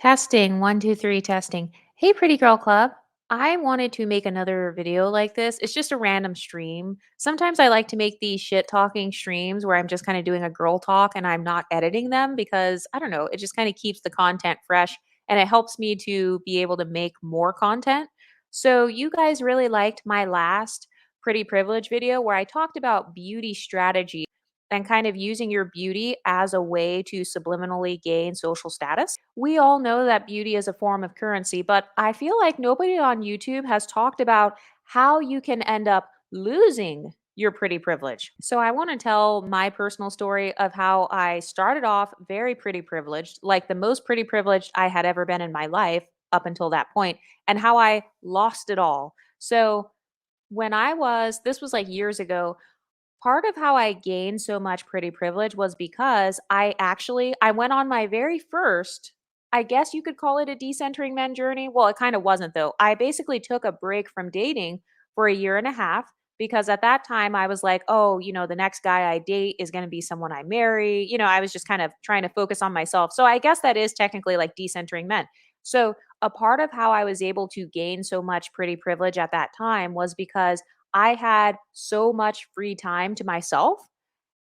Testing, one, two, three, testing. Hey, Pretty Girl Club. I wanted to make another video like this. It's just a random stream. Sometimes I like to make these shit talking streams where I'm just kind of doing a girl talk and I'm not editing them because I don't know, it just kind of keeps the content fresh and it helps me to be able to make more content. So, you guys really liked my last Pretty Privilege video where I talked about beauty strategy and kind of using your beauty as a way to subliminally gain social status. We all know that beauty is a form of currency, but I feel like nobody on YouTube has talked about how you can end up losing your pretty privilege. So I want to tell my personal story of how I started off very pretty privileged, like the most pretty privileged I had ever been in my life up until that point, and how I lost it all. So this was like years ago, part of how I gained so much pretty privilege was because I went on my very first, I guess you could call it a decentering men journey. Well, it kind of wasn't though. I basically took a break from dating for a year and a half because at that time I was like, oh, the next guy I date is going to be someone I marry. I was just kind of trying to focus on myself. So I guess that is technically like decentering men. So a part of how I was able to gain so much pretty privilege at that time was because I had so much free time to myself.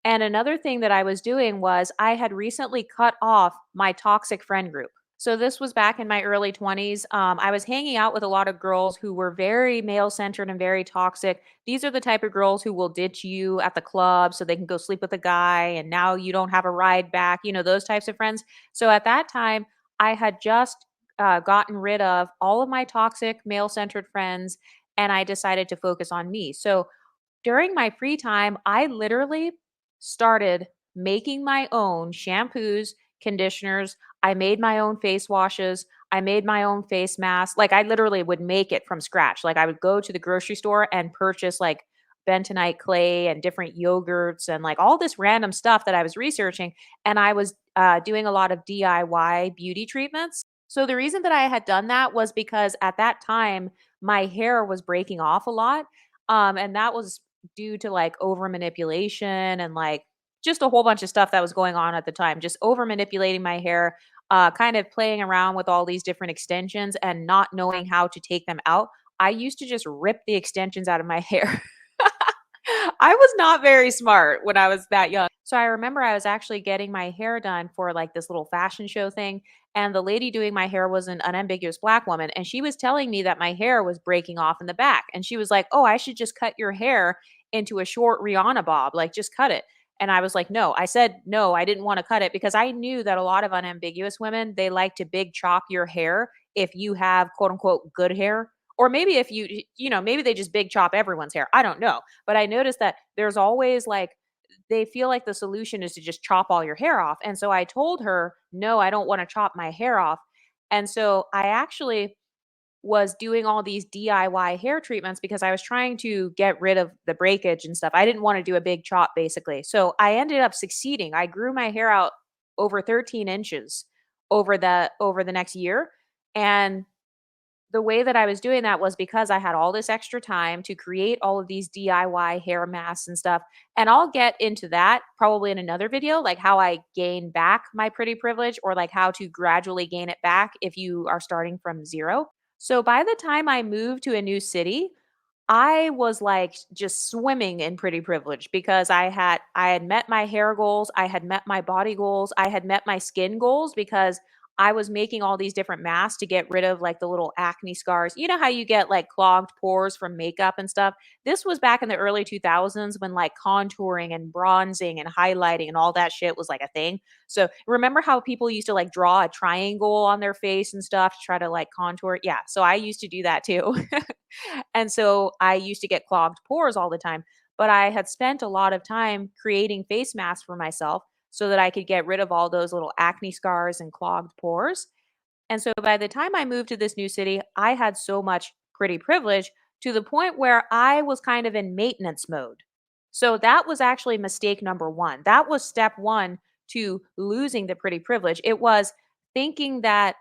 And another thing that I was doing was I had recently cut off my toxic friend group. So this was back in my early 20s. I was hanging out with a lot of girls who were very male centered and very toxic. These are the type of girls who will ditch you at the club so they can go sleep with a guy and now you don't have a ride back, those types of friends. So at that time, I had just gotten rid of all of my toxic male centered friends and I decided to focus on me. So during my free time, I literally started making my own shampoos, conditioners. I made my own face washes. I made my own face masks. Like I literally would make it from scratch. Like I would go to the grocery store and purchase like bentonite clay and different yogurts and like all this random stuff that I was researching. And I was doing a lot of DIY beauty treatments. So the reason that I had done that was because at that time, my hair was breaking off a lot. And that was due to like over manipulation and like just a whole bunch of stuff that was going on at the time, just over manipulating my hair, kind of playing around with all these different extensions and not knowing how to take them out. I used to just rip the extensions out of my hair. I was not very smart when I was that young. So I remember I was actually getting my hair done for like this little fashion show thing. And the lady doing my hair was an unambiguous black woman. And she was telling me that my hair was breaking off in the back. And she was like, oh, I should just cut your hair into a short Rihanna bob. Like, just cut it. And I was like, no, I said, no, I didn't want to cut it because I knew that a lot of unambiguous women, they like to big chop your hair if you have quote unquote good hair. Or maybe if maybe they just big chop everyone's hair. I don't know. But I noticed that there's always like, they feel like the solution is to just chop all your hair off. And so I told her, no, I don't want to chop my hair off. And so I actually was doing all these DIY hair treatments because I was trying to get rid of the breakage and stuff. I didn't want to do a big chop basically. So I ended up succeeding. I grew my hair out over 13 inches over the next year. And the way that I was doing that was because I had all this extra time to create all of these DIY hair masks and stuff. And I'll get into that probably in another video, like how I gain back my pretty privilege or like how to gradually gain it back if you are starting from zero. So by the time I moved to a new city, I was like just swimming in pretty privilege because I had met my hair goals, I had met my body goals, I had met my skin goals because I was making all these different masks to get rid of like the little acne scars. You know how you get like clogged pores from makeup and stuff? This was back in the early 2000s when like contouring and bronzing and highlighting and all that shit was like a thing. So remember how people used to like draw a triangle on their face and stuff to try to like contour? Yeah. So I used to do that too. And so I used to get clogged pores all the time. But I had spent a lot of time creating face masks for myself so that I could get rid of all those little acne scars and clogged pores. And so by the time I moved to this new city, I had so much pretty privilege to the point where I was kind of in maintenance mode. So that was actually mistake number one. That was step one to losing the pretty privilege. It was thinking that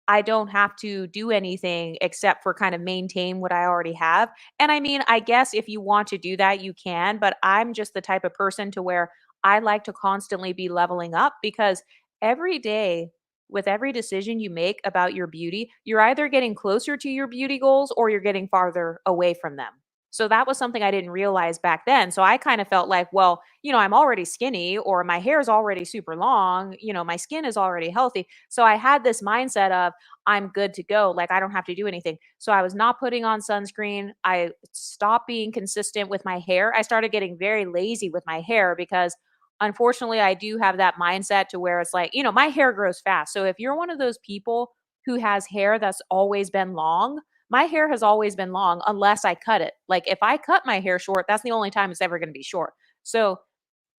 I don't have to do anything except for kind of maintain what I already have. And I mean, I guess if you want to do that, you can, but I'm just the type of person to where I like to constantly be leveling up because every day with every decision you make about your beauty, you're either getting closer to your beauty goals or you're getting farther away from them. So that was something I didn't realize back then. So I kind of felt like, well, I'm already skinny or my hair is already super long, my skin is already healthy. So I had this mindset of I'm good to go, like I don't have to do anything. So I was not putting on sunscreen. I stopped being consistent with my hair. I started getting very lazy with my hair because unfortunately I do have that mindset to where it's like, my hair grows fast. So if you're one of those people who has hair that's always been long, my hair has always been long unless I cut it. Like if I cut my hair short, that's the only time it's ever going to be short. So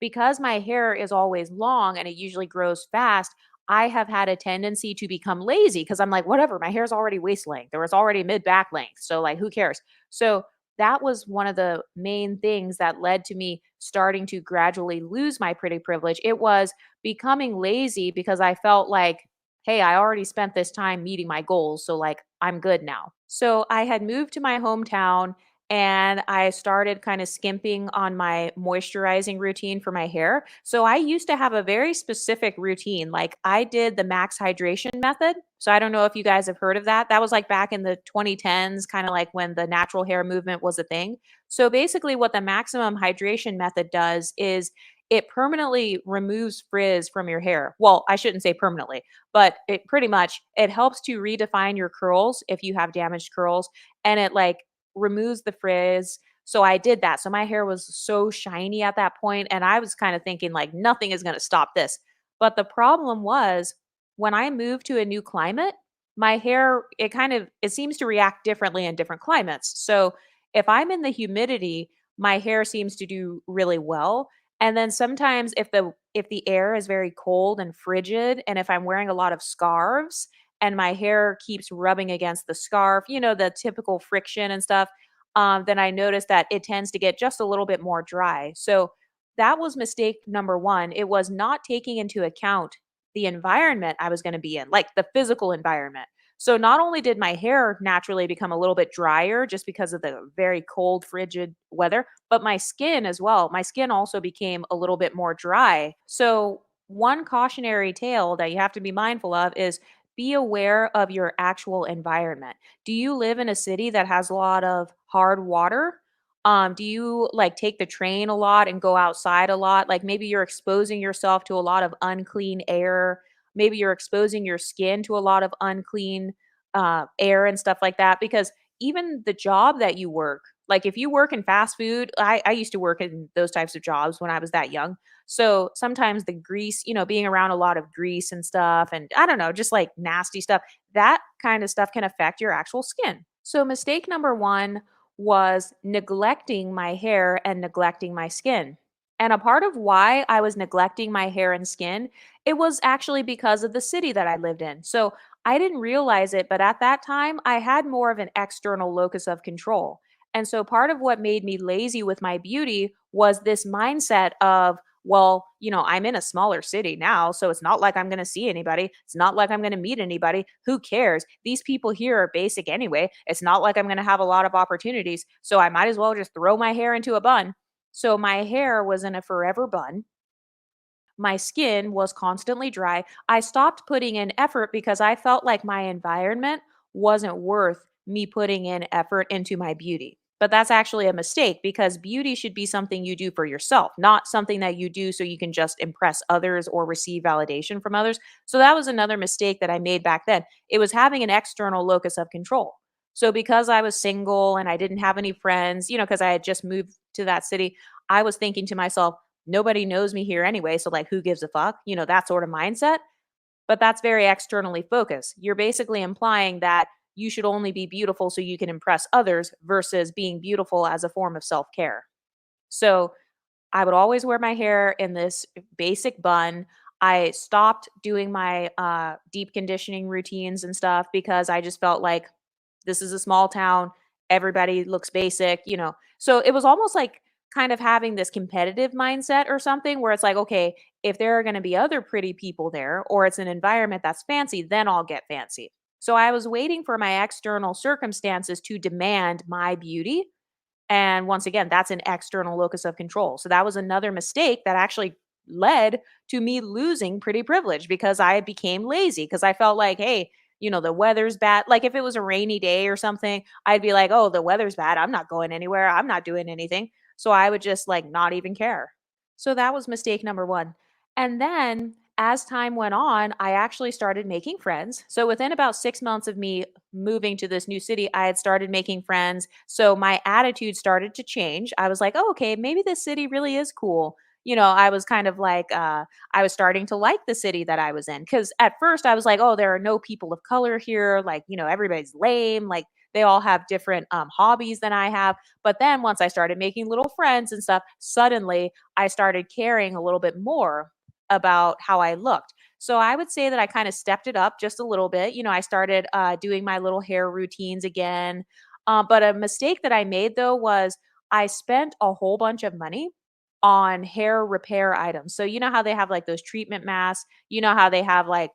because my hair is always long and it usually grows fast, I have had a tendency to become lazy because I'm like, whatever, my hair's already waist length or it's already mid back length. So, like, who cares? So, that was one of the main things that led to me starting to gradually lose my pretty privilege. It was becoming lazy because I felt like, hey, I already spent this time meeting my goals. So, like, I'm good now. So, I had moved to my hometown and I started kind of skimping on my moisturizing routine for my hair. So I used to have a very specific routine. Like I did the max hydration method. So I don't know if you guys have heard of that. That was like back in the 2010s, kind of like when the natural hair movement was a thing. So basically, what the maximum hydration method does is it permanently removes frizz from your hair. Well, I shouldn't say permanently, but it pretty much it helps to redefine your curls if you have damaged curls, and it like removes the frizz. So I did that. So my hair was so shiny at that point, and I was kind of thinking like nothing is going to stop this. But the problem was when I moved to a new climate, my hair it seems to react differently in different climates. So if I'm in the humidity, my hair seems to do really well. And then sometimes if the air is very cold and frigid and if I'm wearing a lot of scarves, and my hair keeps rubbing against the scarf, the typical friction and stuff, then I notice that it tends to get just a little bit more dry. So that was mistake number one. It was not taking into account the environment I was going to be in, like the physical environment. So not only did my hair naturally become a little bit drier just because of the very cold, frigid weather, but my skin as well. My skin also became a little bit more dry. So one cautionary tale that you have to be mindful of is be aware of your actual environment. Do you live in a city that has a lot of hard water? Do you like take the train a lot and go outside a lot? Like maybe you're exposing yourself to a lot of unclean air. Maybe you're exposing your skin to a lot of unclean air and stuff like that. Because even the job that you work, like if you work in fast food, I used to work in those types of jobs when I was that young. So sometimes the grease, being around a lot of grease and stuff, and I don't know, just like nasty stuff, that kind of stuff can affect your actual skin. So mistake number one was neglecting my hair and neglecting my skin. And a part of why I was neglecting my hair and skin, it was actually because of the city that I lived in. So I didn't realize it, but at that time, I had more of an external locus of control. And so part of what made me lazy with my beauty was this mindset of, well, I'm in a smaller city now, so it's not like I'm going to see anybody. It's not like I'm going to meet anybody. Who cares? These people here are basic anyway. It's not like I'm going to have a lot of opportunities. So I might as well just throw my hair into a bun. So my hair was in a forever bun. My skin was constantly dry. I stopped putting in effort because I felt like my environment wasn't worth me putting in effort into my beauty. But that's actually a mistake because beauty should be something you do for yourself, not something that you do so you can just impress others or receive validation from others. So that was another mistake that I made back then. It was having an external locus of control. So because I was single and I didn't have any friends, because I had just moved to that city, I was thinking to myself, nobody knows me here anyway, so like who gives a fuck? That sort of mindset. But that's very externally focused. You're basically implying that you should only be beautiful so you can impress others versus being beautiful as a form of self-care. So, I would always wear my hair in this basic bun. I stopped doing my deep conditioning routines and stuff because I just felt like this is a small town. Everybody looks basic. So it was almost like kind of having this competitive mindset or something where it's like, okay, if there are going to be other pretty people there or it's an environment that's fancy, then I'll get fancy. So I was waiting for my external circumstances to demand my beauty, and once again, that's an external locus of control. So that was another mistake that actually led to me losing pretty privilege because I became lazy because I felt like, hey, the weather's bad. Like if it was a rainy day or something, I'd be like, oh, the weather's bad. I'm not going anywhere. I'm not doing anything. So I would just like not even care. So that was mistake number one. And then as time went on, I actually started making friends. So within about 6 months of me moving to this new city, I had started making friends. So my attitude started to change. I was like, oh, okay, maybe this city really is cool. I was kind of like, I was starting to like the city that I was in. Cause at first I was like, oh, there are no people of color here. Like, everybody's lame. Like, they all have different hobbies than I have. But then once I started making little friends and stuff, suddenly I started caring a little bit more about how I looked. So I would say that I kind of stepped it up just a little bit. I started doing my little hair routines again. But a mistake that I made though was I spent a whole bunch of money on hair repair items. So you know how they have like those treatment masks, how they have like,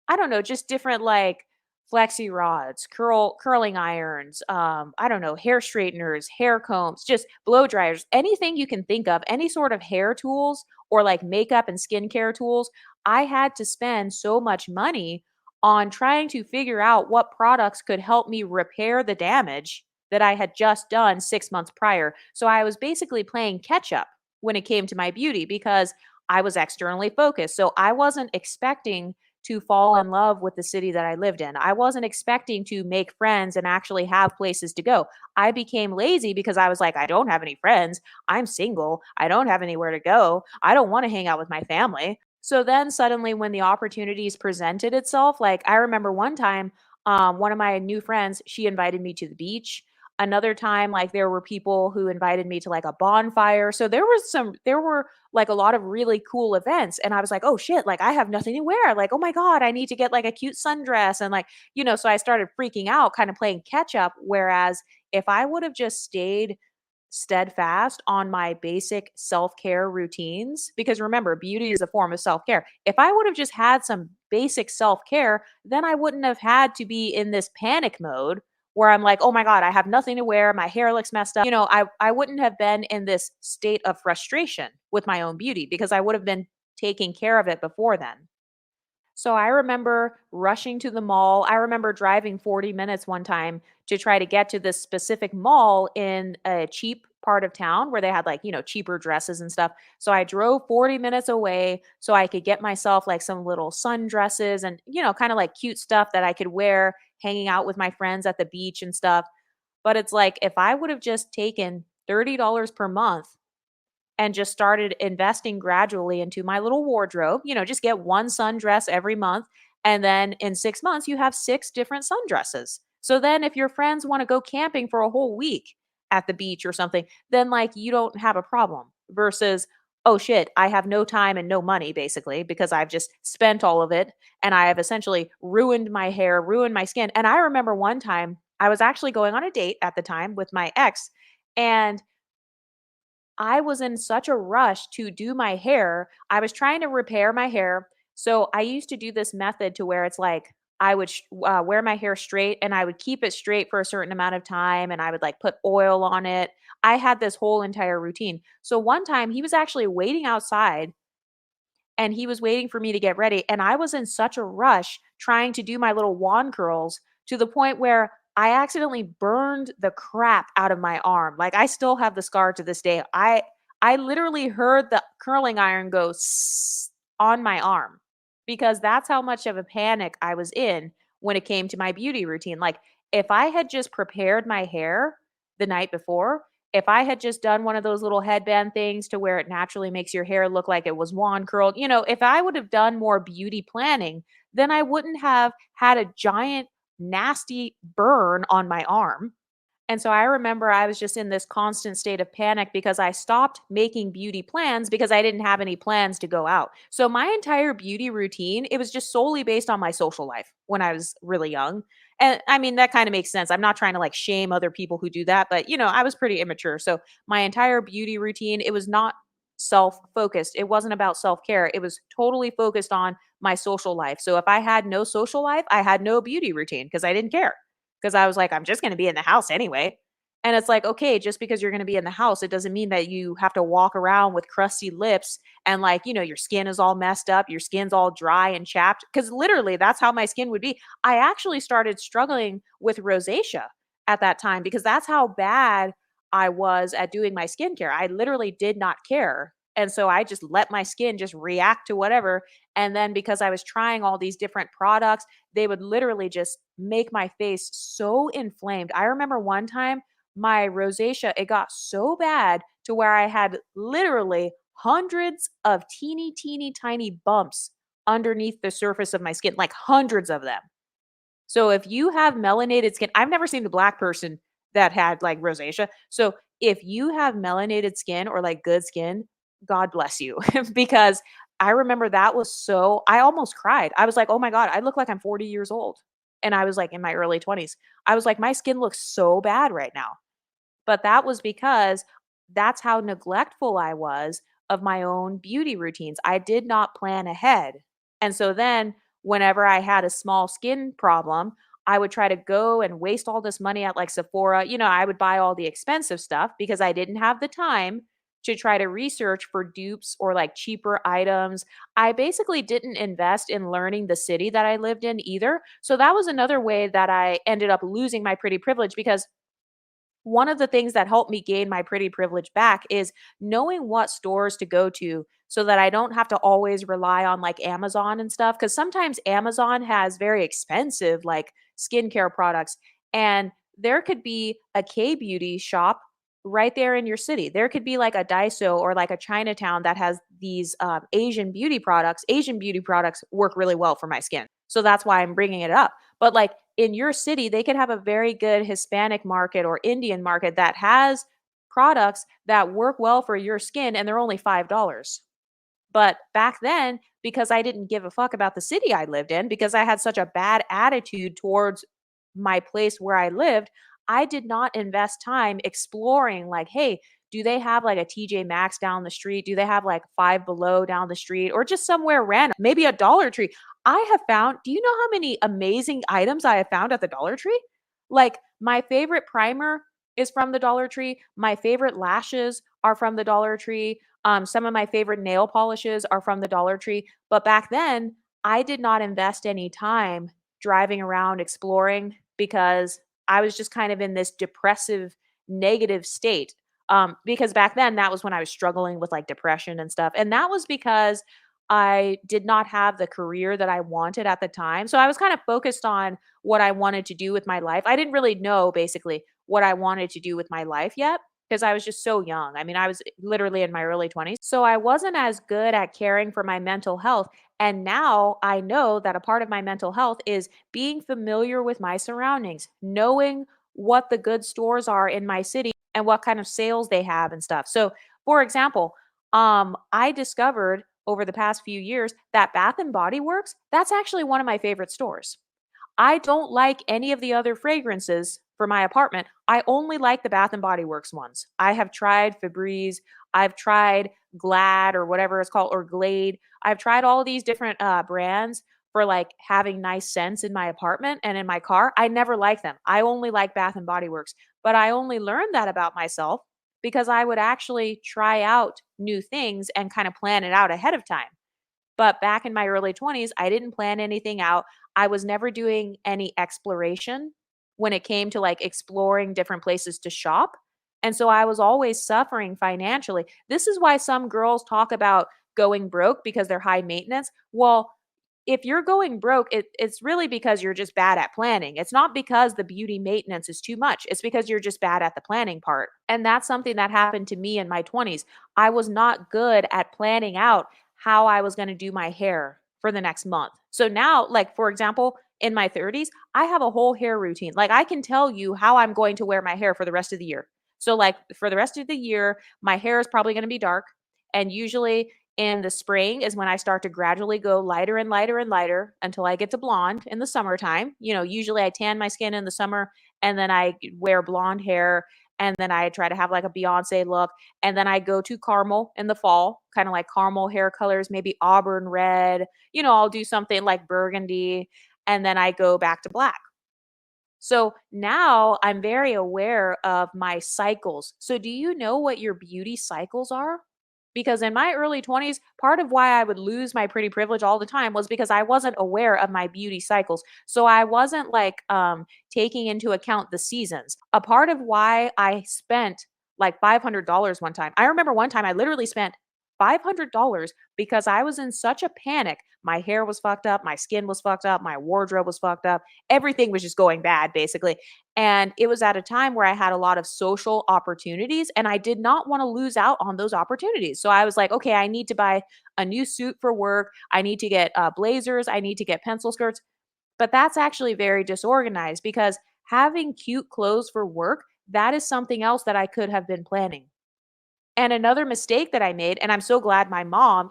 I don't know, just different like flexi rods, curling irons, I don't know, hair straighteners, hair combs, just blow dryers, anything you can think of, any sort of hair tools or like makeup and skincare tools. I had to spend so much money on trying to figure out what products could help me repair the damage that I had just done 6 months prior. So I was basically playing catch up when it came to my beauty because I was externally focused. So I wasn't expecting to fall in love with the city that I lived in. I wasn't expecting to make friends and actually have places to go. I became lazy because I was like, I don't have any friends. I'm single. I don't have anywhere to go. I don't want to hang out with my family. So then suddenly when the opportunities presented itself, like I remember one time, one of my new friends, she invited me to the beach. Another time, like there were people who invited me to like a bonfire. So there were like a lot of really cool events. And I was like, oh shit, like I have nothing to wear. Like, oh my God, I need to get like a cute sundress. And like, so I started freaking out, kind of playing catch up. Whereas if I would have just stayed steadfast on my basic self-care routines, because remember, beauty is a form of self-care. If I would have just had some basic self-care, then I wouldn't have had to be in this panic mode where I'm like, "Oh my god, I have nothing to wear, my hair looks messed up." I wouldn't have been in this state of frustration with my own beauty because I would have been taking care of it before then. So I remember rushing to the mall. I remember driving 40 minutes one time to try to get to this specific mall in a cheap part of town where they had like, cheaper dresses and stuff. So I drove 40 minutes away so I could get myself like some little sundresses and, kind of like cute stuff that I could wear hanging out with my friends at the beach and stuff. But it's like if I would have just taken $30 per month and just started investing gradually into my little wardrobe. Just get one sundress every month. And then in 6 months, you have six different sundresses. So then if your friends want to go camping for a whole week at the beach or something, then like you don't have a problem versus, oh shit, I have no time and no money basically because I've just spent all of it and I have essentially ruined my hair, ruined my skin. And I remember one time I was actually going on a date at the time with my ex and I was in such a rush to do my hair. I was trying to repair my hair. So I used to do this method to where it's like I would wear my hair straight and I would keep it straight for a certain amount of time and I would like put oil on it. I had this whole entire routine. So one time he was actually waiting outside and he was waiting for me to get ready. And I was in such a rush trying to do my little wand curls to the point where I accidentally burned the crap out of my arm. Like I still have the scar to this day. I literally heard the curling iron go on my arm because that's how much of a panic I was in when it came to my beauty routine. Like if I had just prepared my hair the night before, if I had just done one of those little headband things to where it naturally makes your hair look like it was wand curled, if I would have done more beauty planning, then I wouldn't have had a giant, nasty burn on my arm. And so I remember I was just in this constant state of panic because I stopped making beauty plans because I didn't have any plans to go out. So my entire beauty routine, it was just solely based on my social life when I was really young. And I mean, that kind of makes sense. I'm not trying to like shame other people who do that, but I was pretty immature. So my entire beauty routine, it was not self-focused. It wasn't about self-care. It was totally focused on my social life. So if I had no social life, I had no beauty routine because I didn't care because I was like, I'm just going to be in the house anyway. And it's like, okay, just because you're going to be in the house, it doesn't mean that you have to walk around with crusty lips and like, your skin is all messed up, your skin's all dry and chapped. Cause literally that's how my skin would be. I actually started struggling with rosacea at that time because that's how bad I was at doing my skincare. I literally did not care. And so I just let my skin just react to whatever. And then because I was trying all these different products, they would literally just make my face so inflamed. I remember one time my rosacea, it got so bad to where I had literally hundreds of teeny, teeny, tiny bumps underneath the surface of my skin, like hundreds of them. So if you have melanated skin, I've never seen a black person that had like rosacea. So if you have melanated skin or like good skin, God bless you. Because I remember that was so, I almost cried. I was like, oh my God, I look like I'm 40 years old. And I was like in my early 20s. I was like, my skin looks so bad right now. But that was because that's how neglectful I was of my own beauty routines. I did not plan ahead. And so then, whenever I had a small skin problem, I would try to go and waste all this money at like Sephora. I would buy all the expensive stuff because I didn't have the time to try to research for dupes or like cheaper items. I basically didn't invest in learning the city that I lived in either. So that was another way that I ended up losing my pretty privilege because one of the things that helped me gain my pretty privilege back is knowing what stores to go to so that I don't have to always rely on like Amazon and stuff. Cause sometimes Amazon has very expensive like skincare products, and there could be a K beauty shop right there in your city. There could be like a Daiso or like a Chinatown that has these Asian beauty products. Asian beauty products work really well for my skin. So that's why I'm bringing it up. But like in your city, they could have a very good Hispanic market or Indian market that has products that work well for your skin and they're only $5. But back then, because I didn't give a fuck about the city I lived in, because I had such a bad attitude towards my place where I lived, I did not invest time exploring, like, hey, do they have like a TJ Maxx down the street? Do they have like Five Below down the street or just somewhere random? Maybe a Dollar Tree. I have found, do you know how many amazing items I have found at the Dollar Tree? Like, my favorite primer is from the Dollar Tree. My favorite lashes are from the Dollar Tree. Some of my favorite nail polishes are from the Dollar Tree. But back then, I did not invest any time driving around exploring because I was just kind of in this depressive, negative state. Because back then, that was when I was struggling with like depression and stuff. And that was because I did not have the career that I wanted at the time. So I was kind of focused on what I wanted to do with my life. I didn't really know basically what I wanted to do with my life yet because I was just so young. I mean, I was literally in my early 20s. So I wasn't as good at caring for my mental health. And now I know that a part of my mental health is being familiar with my surroundings, knowing what the good stores are in my city and what kind of sales they have and stuff. So, for example, I discovered over the past few years that Bath and Body Works, that's actually one of my favorite stores. I don't like any of the other fragrances for my apartment. I only like the Bath and Body Works ones. I have tried Febreze, I've tried Glad or whatever it's called, or Glade. I've tried all these different brands for like having nice scents in my apartment and in my car. I never like them. I only like Bath and Body Works. But I only learned that about myself because I would actually try out new things and kind of plan it out ahead of time. But back in my early 20s, I didn't plan anything out. I was never doing any exploration when it came to like exploring different places to shop. And so I was always suffering financially. This is why some girls talk about going broke because they're high maintenance. Well, if you're going broke, it's really because you're just bad at planning. It's not because the beauty maintenance is too much. It's because you're just bad at the planning part. And that's something that happened to me in my 20s. I was not good at planning out how I was going to do my hair for the next month. So now, like, for example, in my 30s, I have a whole hair routine. Like, I can tell you how I'm going to wear my hair for the rest of the year. So, like, for the rest of the year, my hair is probably going to be dark. And usually in the spring is when I start to gradually go lighter and lighter and lighter until I get to blonde in the summertime. Usually I tan my skin in the summer and then I wear blonde hair and then I try to have like a Beyonce look. And then I go to caramel in the fall, kind of like caramel hair colors, maybe auburn red. I'll do something like burgundy and then I go back to black. So now I'm very aware of my cycles. So do you know what your beauty cycles are? Because in my early 20s, part of why I would lose my pretty privilege all the time was because I wasn't aware of my beauty cycles. So I wasn't like taking into account the seasons. A part of why I spent like $500 one time. I remember one time I literally spent $500 because I was in such a panic. My hair was fucked up, my skin was fucked up, my wardrobe was fucked up. Everything was just going bad basically. And it was at a time where I had a lot of social opportunities and I did not want to lose out on those opportunities. So I was like, okay, I need to buy a new suit for work. I need to get blazers. I need to get pencil skirts. But that's actually very disorganized because having cute clothes for work, that is something else that I could have been planning. And another mistake that I made, and I'm so glad my mom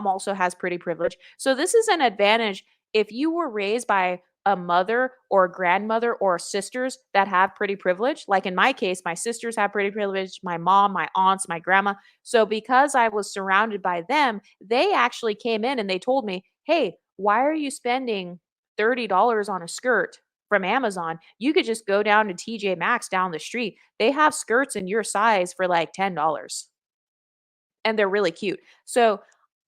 also has pretty privilege. So this is an advantage if you were raised by a mother or a grandmother or sisters that have pretty privilege. Like in my case, my sisters have pretty privilege, my mom, my aunts, my grandma. So because I was surrounded by them, they actually came in and they told me, "Hey, why are you spending $30 on a skirt from Amazon? You could just go down to TJ Maxx down the street. They have skirts in your size for like $10 and they're really cute." So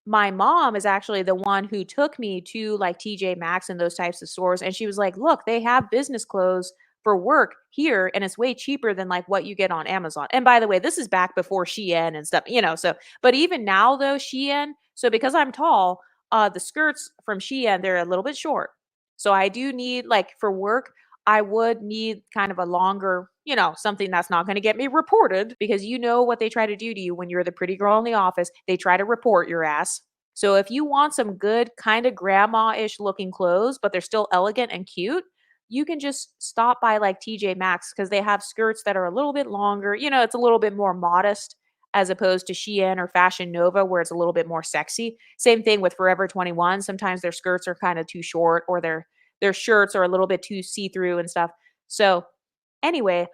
my mom is actually the one who took me to like TJ Maxx and those types of stores. And she was like, look, they have business clothes for work here and it's way cheaper than like what you get on Amazon. And by the way, this is back before Shein and stuff. So, but even now though, Shein, so because I'm tall, the skirts from Shein, they're a little bit short. So I do need like for work, I would need kind of a longer, something that's not going to get me reported because you know what they try to do to you when you're the pretty girl in the office. They try to report your ass. So if you want some good kind of grandma-ish looking clothes, but they're still elegant and cute, you can just stop by like TJ Maxx because they have skirts that are a little bit longer. It's a little bit more modest as opposed to Shein or Fashion Nova where it's a little bit more sexy. Same thing with Forever 21. Sometimes their skirts are kind of too short or their shirts are a little bit too see-through and stuff. So, anyway,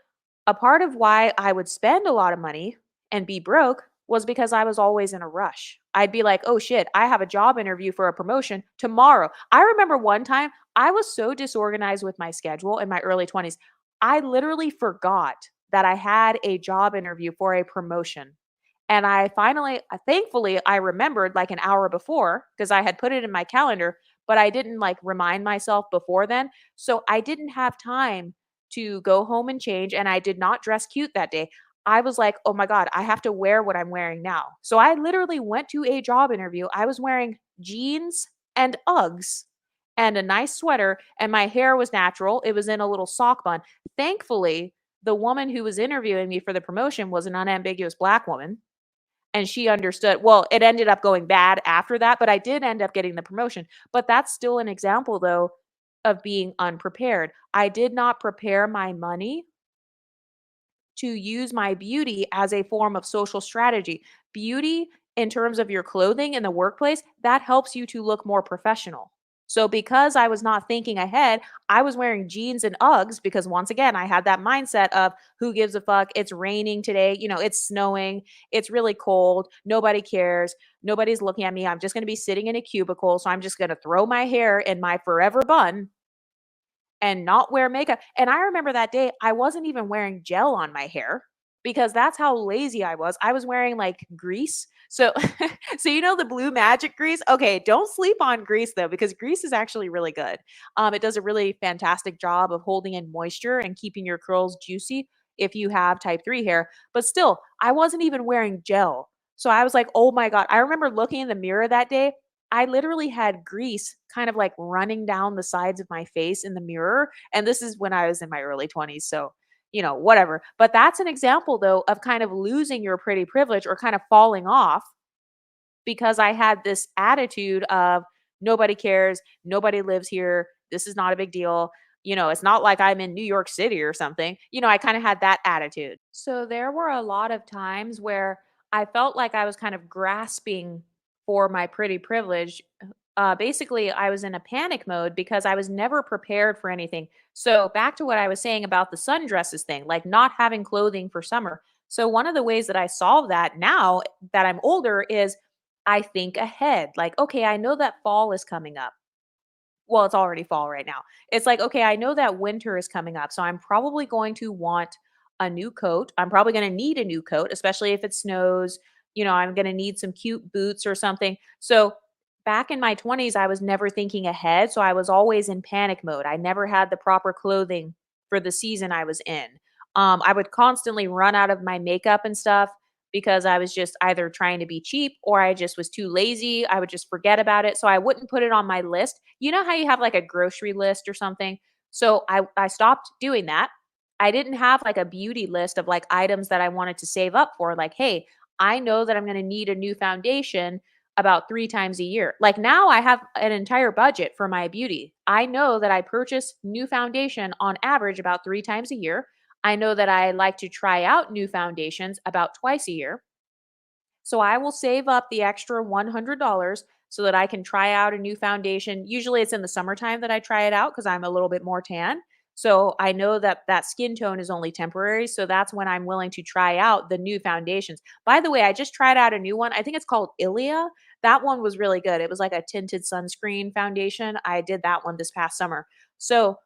a part of why I would spend a lot of money and be broke was because I was always in a rush. I'd be like, "Oh shit, I have a job interview for a promotion tomorrow." I remember one time I was so disorganized with my schedule in my early 20s. I literally forgot that I had a job interview for a promotion. And I finally, thankfully, I remembered like an hour before because I had put it in my calendar, but I didn't like remind myself before then. So I didn't have time to go home and change. And I did not dress cute that day. I was like, oh my God, I have to wear what I'm wearing now. So I literally went to a job interview. I was wearing jeans and Uggs and a nice sweater, and my hair was natural. It was in a little sock bun. Thankfully, the woman who was interviewing me for the promotion was an unambiguous Black woman and she understood. Well, it ended up going bad after that, but I did end up getting the promotion. But that's still an example, though, of being unprepared. I did not prepare my money to use my beauty as a form of social strategy. Beauty, in terms of your clothing in the workplace, that helps you to look more professional. So, because I was not thinking ahead, I was wearing jeans and Uggs because once again, I had that mindset of who gives a fuck? It's raining today. It's snowing. It's really cold. Nobody cares. Nobody's looking at me. I'm just going to be sitting in a cubicle. So, I'm just going to throw my hair in my forever bun and not wear makeup. And I remember that day, I wasn't even wearing gel on my hair because that's how lazy I was. I was wearing like grease. So so the blue magic grease? Okay, don't sleep on grease though because grease is actually really good. It does a really fantastic job of holding in moisture and keeping your curls juicy if you have type 3 hair. But still, I wasn't even wearing gel. So I was like, "Oh my god." I remember looking in the mirror that day. I literally had grease kind of like running down the sides of my face in the mirror. And this is when I was in my early 20s. So, whatever. But that's an example, though, of kind of losing your pretty privilege or kind of falling off because I had this attitude of nobody cares, nobody lives here, this is not a big deal. It's not like I'm in New York City or something. I kind of had that attitude. So there were a lot of times where I felt like I was kind of grasping for my pretty privilege. Basically, I was in a panic mode because I was never prepared for anything. So, back to what I was saying about the sundresses thing, like not having clothing for summer. So, one of the ways that I solve that now that I'm older is I think ahead. Like, okay, I know that fall is coming up. well, it's already fall right now. It's like, okay, I know that winter is coming up, so I'm probably going to want a new coat. I'm probably going to need a new coat, especially if it snows. I'm going to need some cute boots or something. So back in my 20s, I was never thinking ahead. So I was always in panic mode. I never had the proper clothing for the season I was in. I would constantly run out of my makeup and stuff because I was just either trying to be cheap or I just was too lazy. I would just forget about it. So I wouldn't put it on my list. You know how you have like a grocery list or something? So I stopped doing that. I didn't have like a beauty list of like items that I wanted to save up for. Like, hey, I know that I'm going to need a new foundation about 3 times a year. Like now I have an entire budget for my beauty. I know that I purchase new foundation on average about 3 times a year. I know that I like to try out new foundations about twice a year. So I will save up the extra $100 so that I can try out a new foundation. Usually it's in the summertime that I try it out because I'm a little bit more tan. So I know that that skin tone is only temporary. So that's when I'm willing to try out the new foundations. By the way, I just tried out a new one. I think it's called Ilia. That one was really good. It was like a tinted sunscreen foundation. I did that one this past summer. So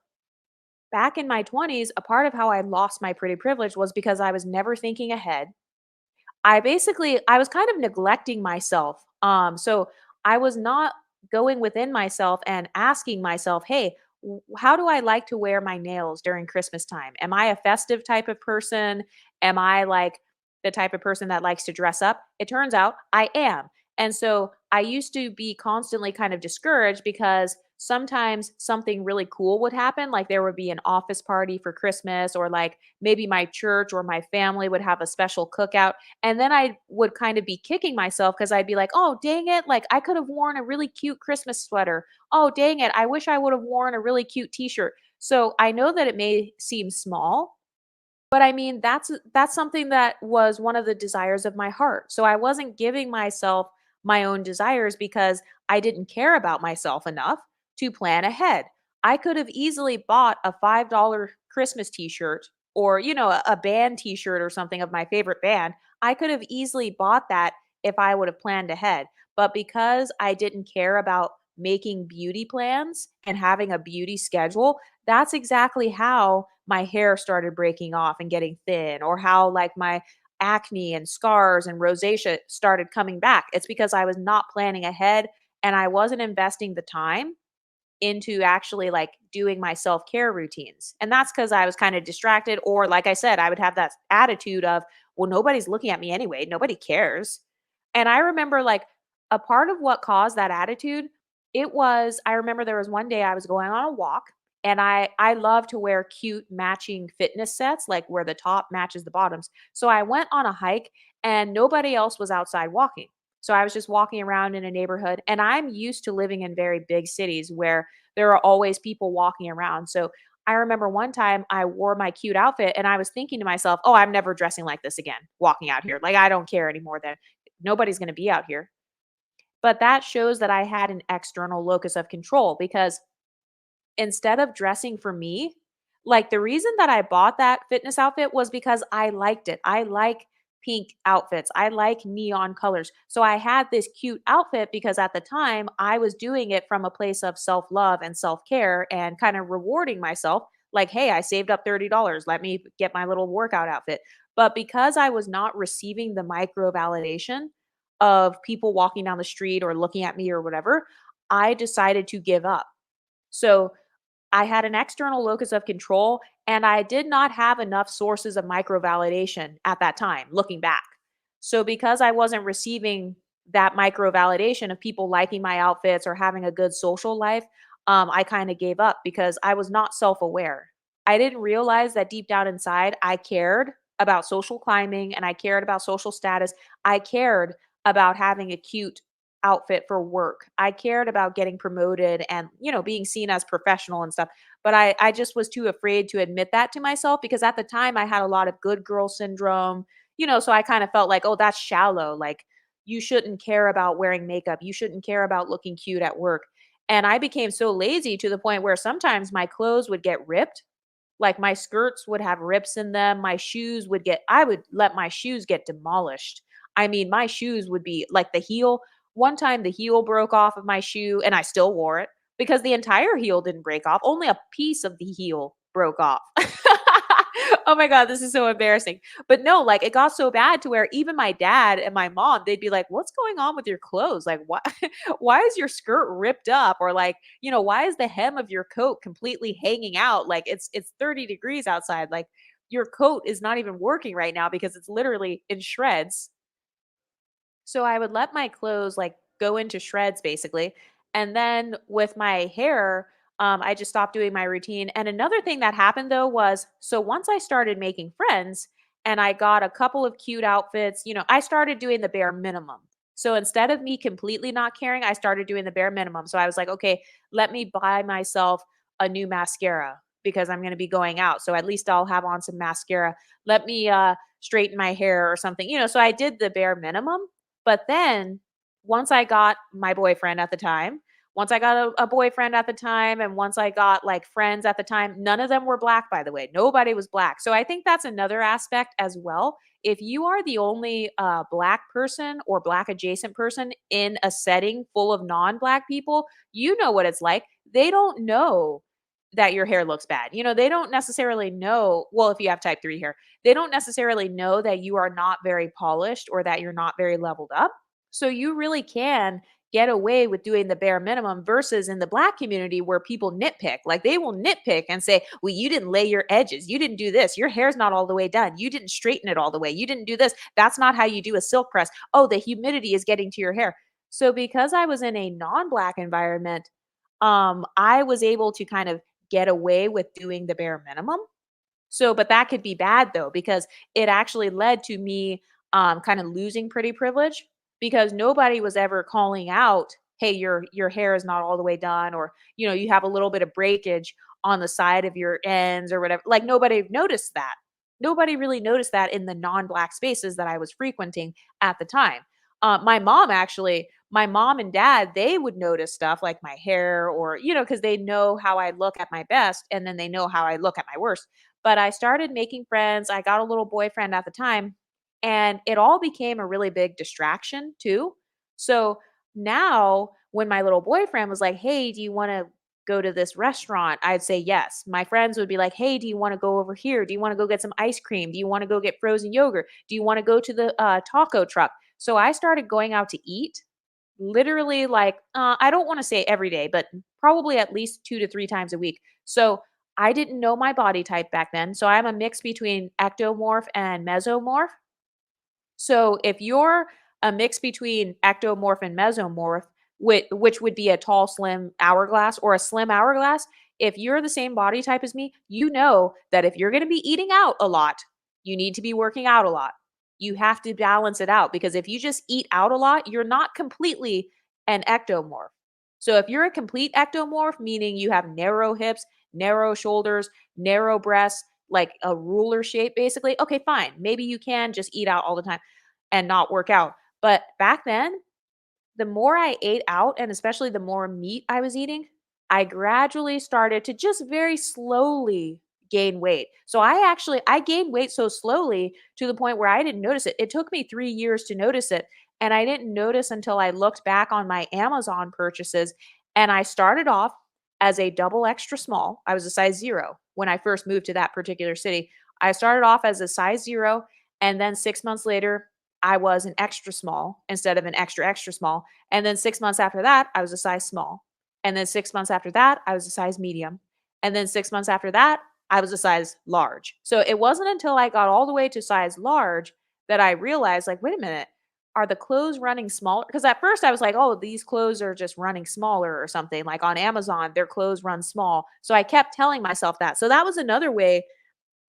back in my 20s, a part of how I lost my pretty privilege was because I was never thinking ahead. I was kind of neglecting myself. So I was not going within myself and asking myself, "Hey, how do I like to wear my nails during Christmas time? Am I a festive type of person? Am I like the type of person that likes to dress up?" It turns out I am. And so I used to be constantly kind of discouraged because sometimes something really cool would happen. Like there would be an office party for Christmas, or like maybe my church or my family would have a special cookout, and then I would kind of be kicking myself because I'd be like, "Oh, dang it. Like, I could have worn a really cute Christmas sweater. Oh, dang it. I wish I would have worn a really cute t shirt." So I know that it may seem small, but I mean, that's something that was one of the desires of my heart. So I wasn't giving myself my own desires because I didn't care about myself enough to plan ahead. I could have easily bought a $5 Christmas t-shirt, or, a band t-shirt or something of my favorite band. I could have easily bought that if I would have planned ahead. But because I didn't care about making beauty plans and having a beauty schedule, that's exactly how my hair started breaking off and getting thin, or how like my acne and scars and rosacea started coming back. It's because I was not planning ahead and I wasn't investing the time into actually like doing my self-care routines. And that's cuz I was kind of distracted, or like I said, I would have that attitude of, well, nobody's looking at me anyway. Nobody cares. And I remember like a part of what caused that attitude, I remember there was one day I was going on a walk, and I love to wear cute matching fitness sets, like where the top matches the bottoms. So I went on a hike and nobody else was outside walking. So I was just walking around in a neighborhood, and I'm used to living in very big cities where there are always people walking around. So I remember one time I wore my cute outfit and I was thinking to myself, "Oh, I'm never dressing like this again walking out here. Like I don't care anymore then. Nobody's going to be out here." But that shows that I had an external locus of control, because instead of dressing for me, like the reason that I bought that fitness outfit was because I liked it. I like pink outfits. I like neon colors. So I had this cute outfit because at the time I was doing it from a place of self-love and self-care and kind of rewarding myself. Like, hey, I saved up $30. Let me get my little workout outfit. But because I was not receiving the micro validation of people walking down the street or looking at me or whatever, I decided to give up. So I had an external locus of control, and I did not have enough sources of micro validation at that time, looking back. So, because I wasn't receiving that micro validation of people liking my outfits or having a good social life, I kind of gave up because I was not self aware. I didn't realize that deep down inside, I cared about social climbing and I cared about social status. I cared about having a cute outfit for work. I cared about getting promoted and, being seen as professional and stuff. But I just was too afraid to admit that to myself because at the time I had a lot of good girl syndrome, so I kind of felt like, oh, that's shallow. Like, you shouldn't care about wearing makeup. You shouldn't care about looking cute at work. And I became so lazy to the point where sometimes my clothes would get ripped, like my skirts would have rips in them, I would let my shoes get demolished. I mean, my shoes would be like the heel. One time the heel broke off of my shoe and I still wore it. because the entire heel didn't break off, only a piece of the heel broke off. Oh my god, this is so embarrassing. But no, like, it got so bad to where even my dad and my mom, they'd be like, "What's going on with your clothes? Like, why why is your skirt ripped up?" Or like, "Why is the hem of your coat completely hanging out? Like, it's 30 degrees outside. Like, your coat is not even working right now because it's literally in shreds." So I would let my clothes like go into shreds basically. And then with my hair, I just stopped doing my routine. And another thing that happened though was so once I started making friends and I got a couple of cute outfits, I started doing the bare minimum. So instead of me completely not caring, I started doing the bare minimum. So I was like, okay, let me buy myself a new mascara because I'm going to be going out. So at least I'll have on some mascara. Let me straighten my hair or something. So I did the bare minimum, but then once I got my boyfriend at the time, once I got a boyfriend at the time, and once I got like friends at the time, none of them were black, by the way. Nobody was black. So I think that's another aspect as well. If you are the only black person or black adjacent person in a setting full of non black people, you know what it's like. They don't know that your hair looks bad. They don't necessarily know. Well, if you have type 3 hair, they don't necessarily know that you are not very polished or that you're not very leveled up. So you really can get away with doing the bare minimum versus in the black community where people nitpick. Like they will nitpick and say, well, you didn't lay your edges. You didn't do this. Your hair's not all the way done. You didn't straighten it all the way. You didn't do this. That's not how you do a silk press. Oh, the humidity is getting to your hair. So because I was in a non-black environment, I was able to kind of get away with doing the bare minimum. So, but that could be bad though, because it actually led to me kind of losing pretty privilege because nobody was ever calling out, "Hey, your hair is not all the way done," or you have a little bit of breakage on the side of your ends or whatever. Like nobody noticed that. Nobody really noticed that in the non-black spaces that I was frequenting at the time. My mom and dad, they would notice stuff like my hair or because they know how I look at my best, and then they know how I look at my worst. But I started making friends. I got a little boyfriend at the time, and it all became a really big distraction too. So now, when my little boyfriend was like, "Hey, do you want to go to this restaurant?" I'd say yes. My friends would be like, "Hey, do you want to go over here? Do you want to go get some ice cream? Do you want to go get frozen yogurt? Do you want to go to the taco truck?" So I started going out to eat literally like I don't want to say every day, but probably at least 2 to 3 times a week. So I didn't know my body type back then. So I'm a mix between ectomorph and mesomorph. So if you're a mix between ectomorph and mesomorph, which would be a tall, slim hourglass or a slim hourglass, if you're the same body type as me, you know that if you're going to be eating out a lot, you need to be working out a lot. You have to balance it out because if you just eat out a lot, you're not completely an ectomorph. So if you're a complete ectomorph, meaning you have narrow hips, narrow shoulders, narrow breasts, like a ruler shape, basically, okay, fine. Maybe you can just eat out all the time and not work out. But back then, the more I ate out and especially the more meat I was eating, I gradually started to just very slowly gain weight. So I gained weight so slowly to the point where I didn't notice it. It took me 3 years to notice it, and I didn't notice until I looked back on my Amazon purchases, and I started off as a double extra small. I was a size 0 when I first moved to that particular city. I started off as a size 0, and then 6 months later I was an extra small instead of an extra, extra small. And then 6 months after that, I was a size small. And then 6 months after that, I was a size medium. And then 6 months after that, I was a size large. So it wasn't until I got all the way to size large that I realized, like, wait a minute, are the clothes running smaller? Because at first I was like, oh, these clothes are just running smaller or something. Like on Amazon, their clothes run small. So I kept telling myself that. So that was another way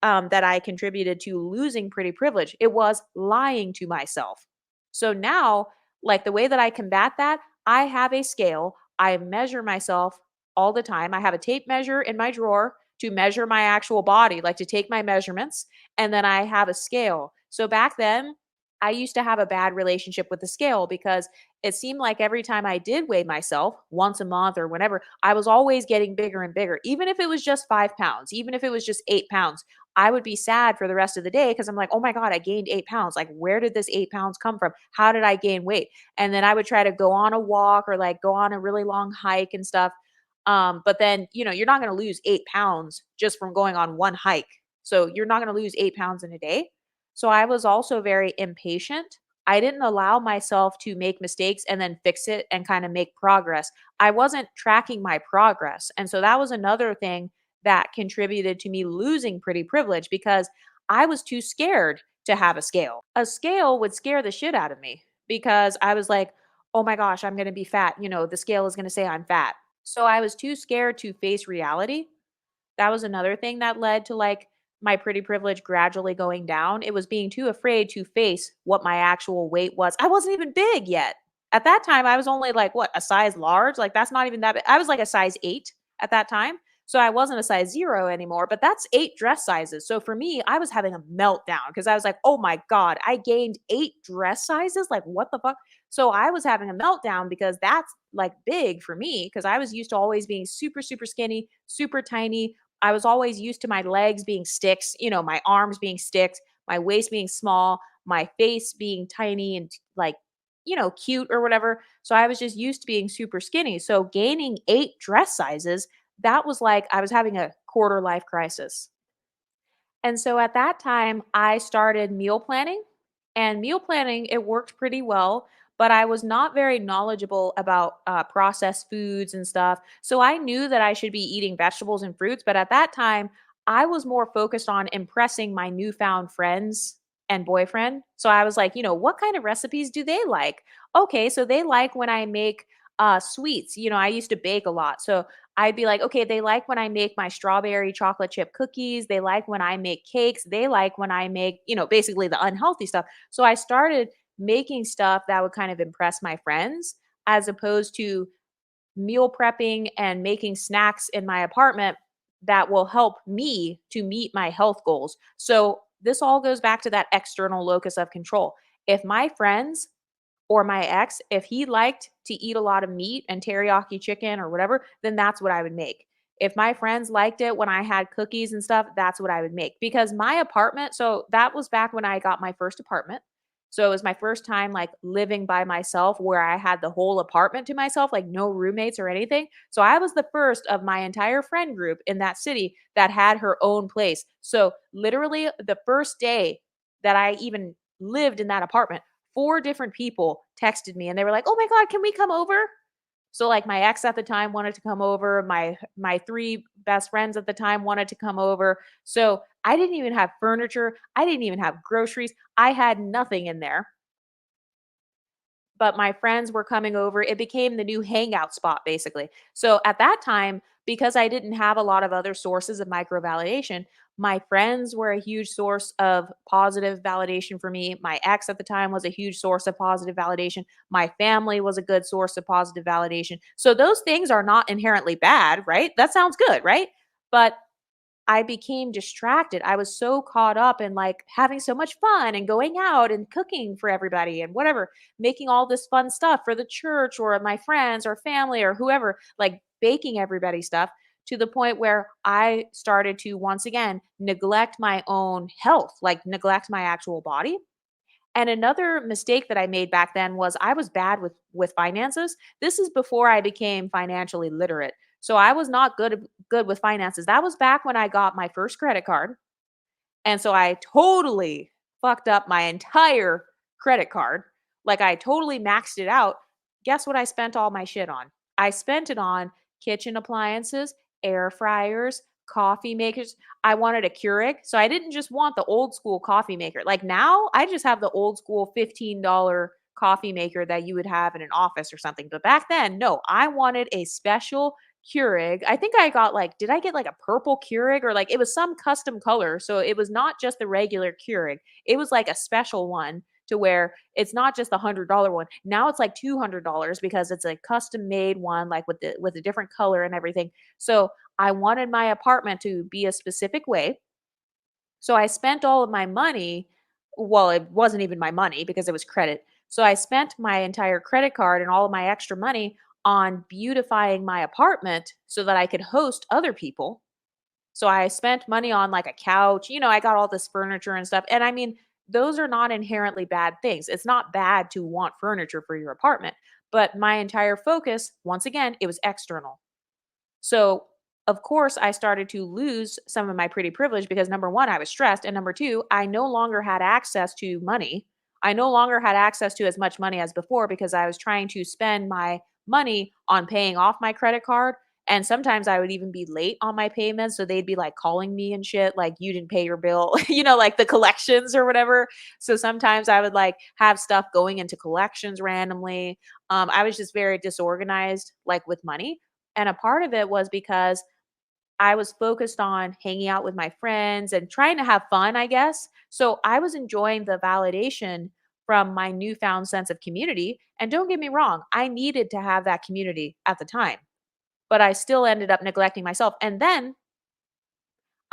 that I contributed to losing pretty privilege. It was lying to myself. So now, like the way that I combat that, I have a scale. I measure myself all the time. I have a tape measure in my drawer to measure my actual body, like to take my measurements. And then I have a scale. So back then, I used to have a bad relationship with the scale because it seemed like every time I did weigh myself once a month or whenever, I was always getting bigger and bigger. Even if it was just 5 pounds, even if it was just 8 pounds, I would be sad for the rest of the day because I'm like, oh my God, I gained 8 pounds. Like, where did this 8 pounds come from? How did I gain weight? And then I would try to go on a walk or like go on a really long hike and stuff. But then, you're not going to lose 8 pounds just from going on one hike. So you're not going to lose 8 pounds in a day. So I was also very impatient. I didn't allow myself to make mistakes and then fix it and kind of make progress. I wasn't tracking my progress. And so that was another thing that contributed to me losing pretty privilege because I was too scared to have a scale. A scale would scare the shit out of me because I was like, oh my gosh, I'm going to be fat. The scale is going to say I'm fat. So I was too scared to face reality. That was another thing that led to like my pretty privilege gradually going down. It was being too afraid to face what my actual weight was. I wasn't even big yet. At that time, I was only like what, a size large? Like that's not even that big. I was like a size 8 at that time. So I wasn't a size 0 anymore, but that's 8 dress sizes. So for me, I was having a meltdown because I was like, "Oh my god, I gained 8 dress sizes? Like what the fuck?" So I was having a meltdown because that's like big for me because I was used to always being super super skinny, super tiny. I was always used to my legs being sticks, my arms being sticks, my waist being small, my face being tiny and like, cute or whatever. So I was just used to being super skinny. So gaining 8 dress sizes, that was like I was having a quarter life crisis. And so at that time, I started meal planning. And meal planning, it worked pretty well, but I was not very knowledgeable about processed foods and stuff. So I knew that I should be eating vegetables and fruits. But at that time, I was more focused on impressing my newfound friends and boyfriend. So I was like, what kind of recipes do they like? Okay, so they like when I make sweets. I used to bake a lot. So I'd be like, okay, they like when I make my strawberry chocolate chip cookies. They like when I make cakes. They like when I make, basically the unhealthy stuff. So I started making stuff that would kind of impress my friends as opposed to meal prepping and making snacks in my apartment that will help me to meet my health goals. So this all goes back to that external locus of control. If my friends or my ex, if he liked to eat a lot of meat and teriyaki chicken or whatever, then that's what I would make. If my friends liked it when I had cookies and stuff, that's what I would make. Because my apartment, so that was back when I got my first apartment. So it was my first time like living by myself where I had the whole apartment to myself, like no roommates or anything. So I was the first of my entire friend group in that city that had her own place. So literally the first day that I even lived in that apartment, 4 different people texted me and they were like, "Oh my god, can we come over?" So like my ex at the time wanted to come over, my 3 best friends at the time wanted to come over. So I didn't even have furniture, I didn't even have groceries. I had nothing in there, but my friends were coming over. It became the new hangout spot basically. So at that time, because I didn't have a lot of other sources of micro validation, my friends were a huge source of positive validation for me. My ex at the time was a huge source of positive validation. My family was a good source of positive validation. So those things are not inherently bad, right? That sounds good, right? But I became distracted. I was so caught up in like having so much fun and going out and cooking for everybody and whatever, making all this fun stuff for the church or my friends or family or whoever, like baking everybody stuff to the point where I started to once again neglect my own health, like neglect my actual body. And another mistake that I made back then was I was bad with finances. This is before I became financially literate. So I was not good with finances. That was back when I got my first credit card. And so I totally fucked up my entire credit card. Like I totally maxed it out. Guess what I spent all my shit on? I spent it on kitchen appliances, air fryers, coffee makers. I wanted a Keurig. So I didn't just want the old school coffee maker. Like now, I just have the old school $15 coffee maker that you would have in an office or something. But back then, no, I wanted a special Keurig. I think I got like, did I get like a purple Keurig or like it was some custom color? So it was not just the regular Keurig. It was like a special one to where it's not just the $100 one. Now it's like $200 because it's a custom made one, like with a different color and everything. So I wanted my apartment to be a specific way. So I spent all of my money. Well, it wasn't even my money because it was credit. So I spent my entire credit card and all of my extra money on beautifying my apartment so that I could host other people. So I spent money on like a couch, I got all this furniture and stuff. And I mean, those are not inherently bad things. It's not bad to want furniture for your apartment, but my entire focus, once again, it was external. So, of course, I started to lose some of my pretty privilege because number one, I was stressed. And number two, I no longer had access to money. I no longer had access to as much money as before because I was trying to spend my money on paying off my credit card. And sometimes I would even be late on my payments. So they'd be like calling me and shit, like, you didn't pay your bill, like the collections or whatever. So sometimes I would like have stuff going into collections randomly. I was just very disorganized, like with money. And a part of it was because I was focused on hanging out with my friends and trying to have fun, I guess. So I was enjoying the validation from my newfound sense of community. And don't get me wrong, I needed to have that community at the time, but I still ended up neglecting myself. And then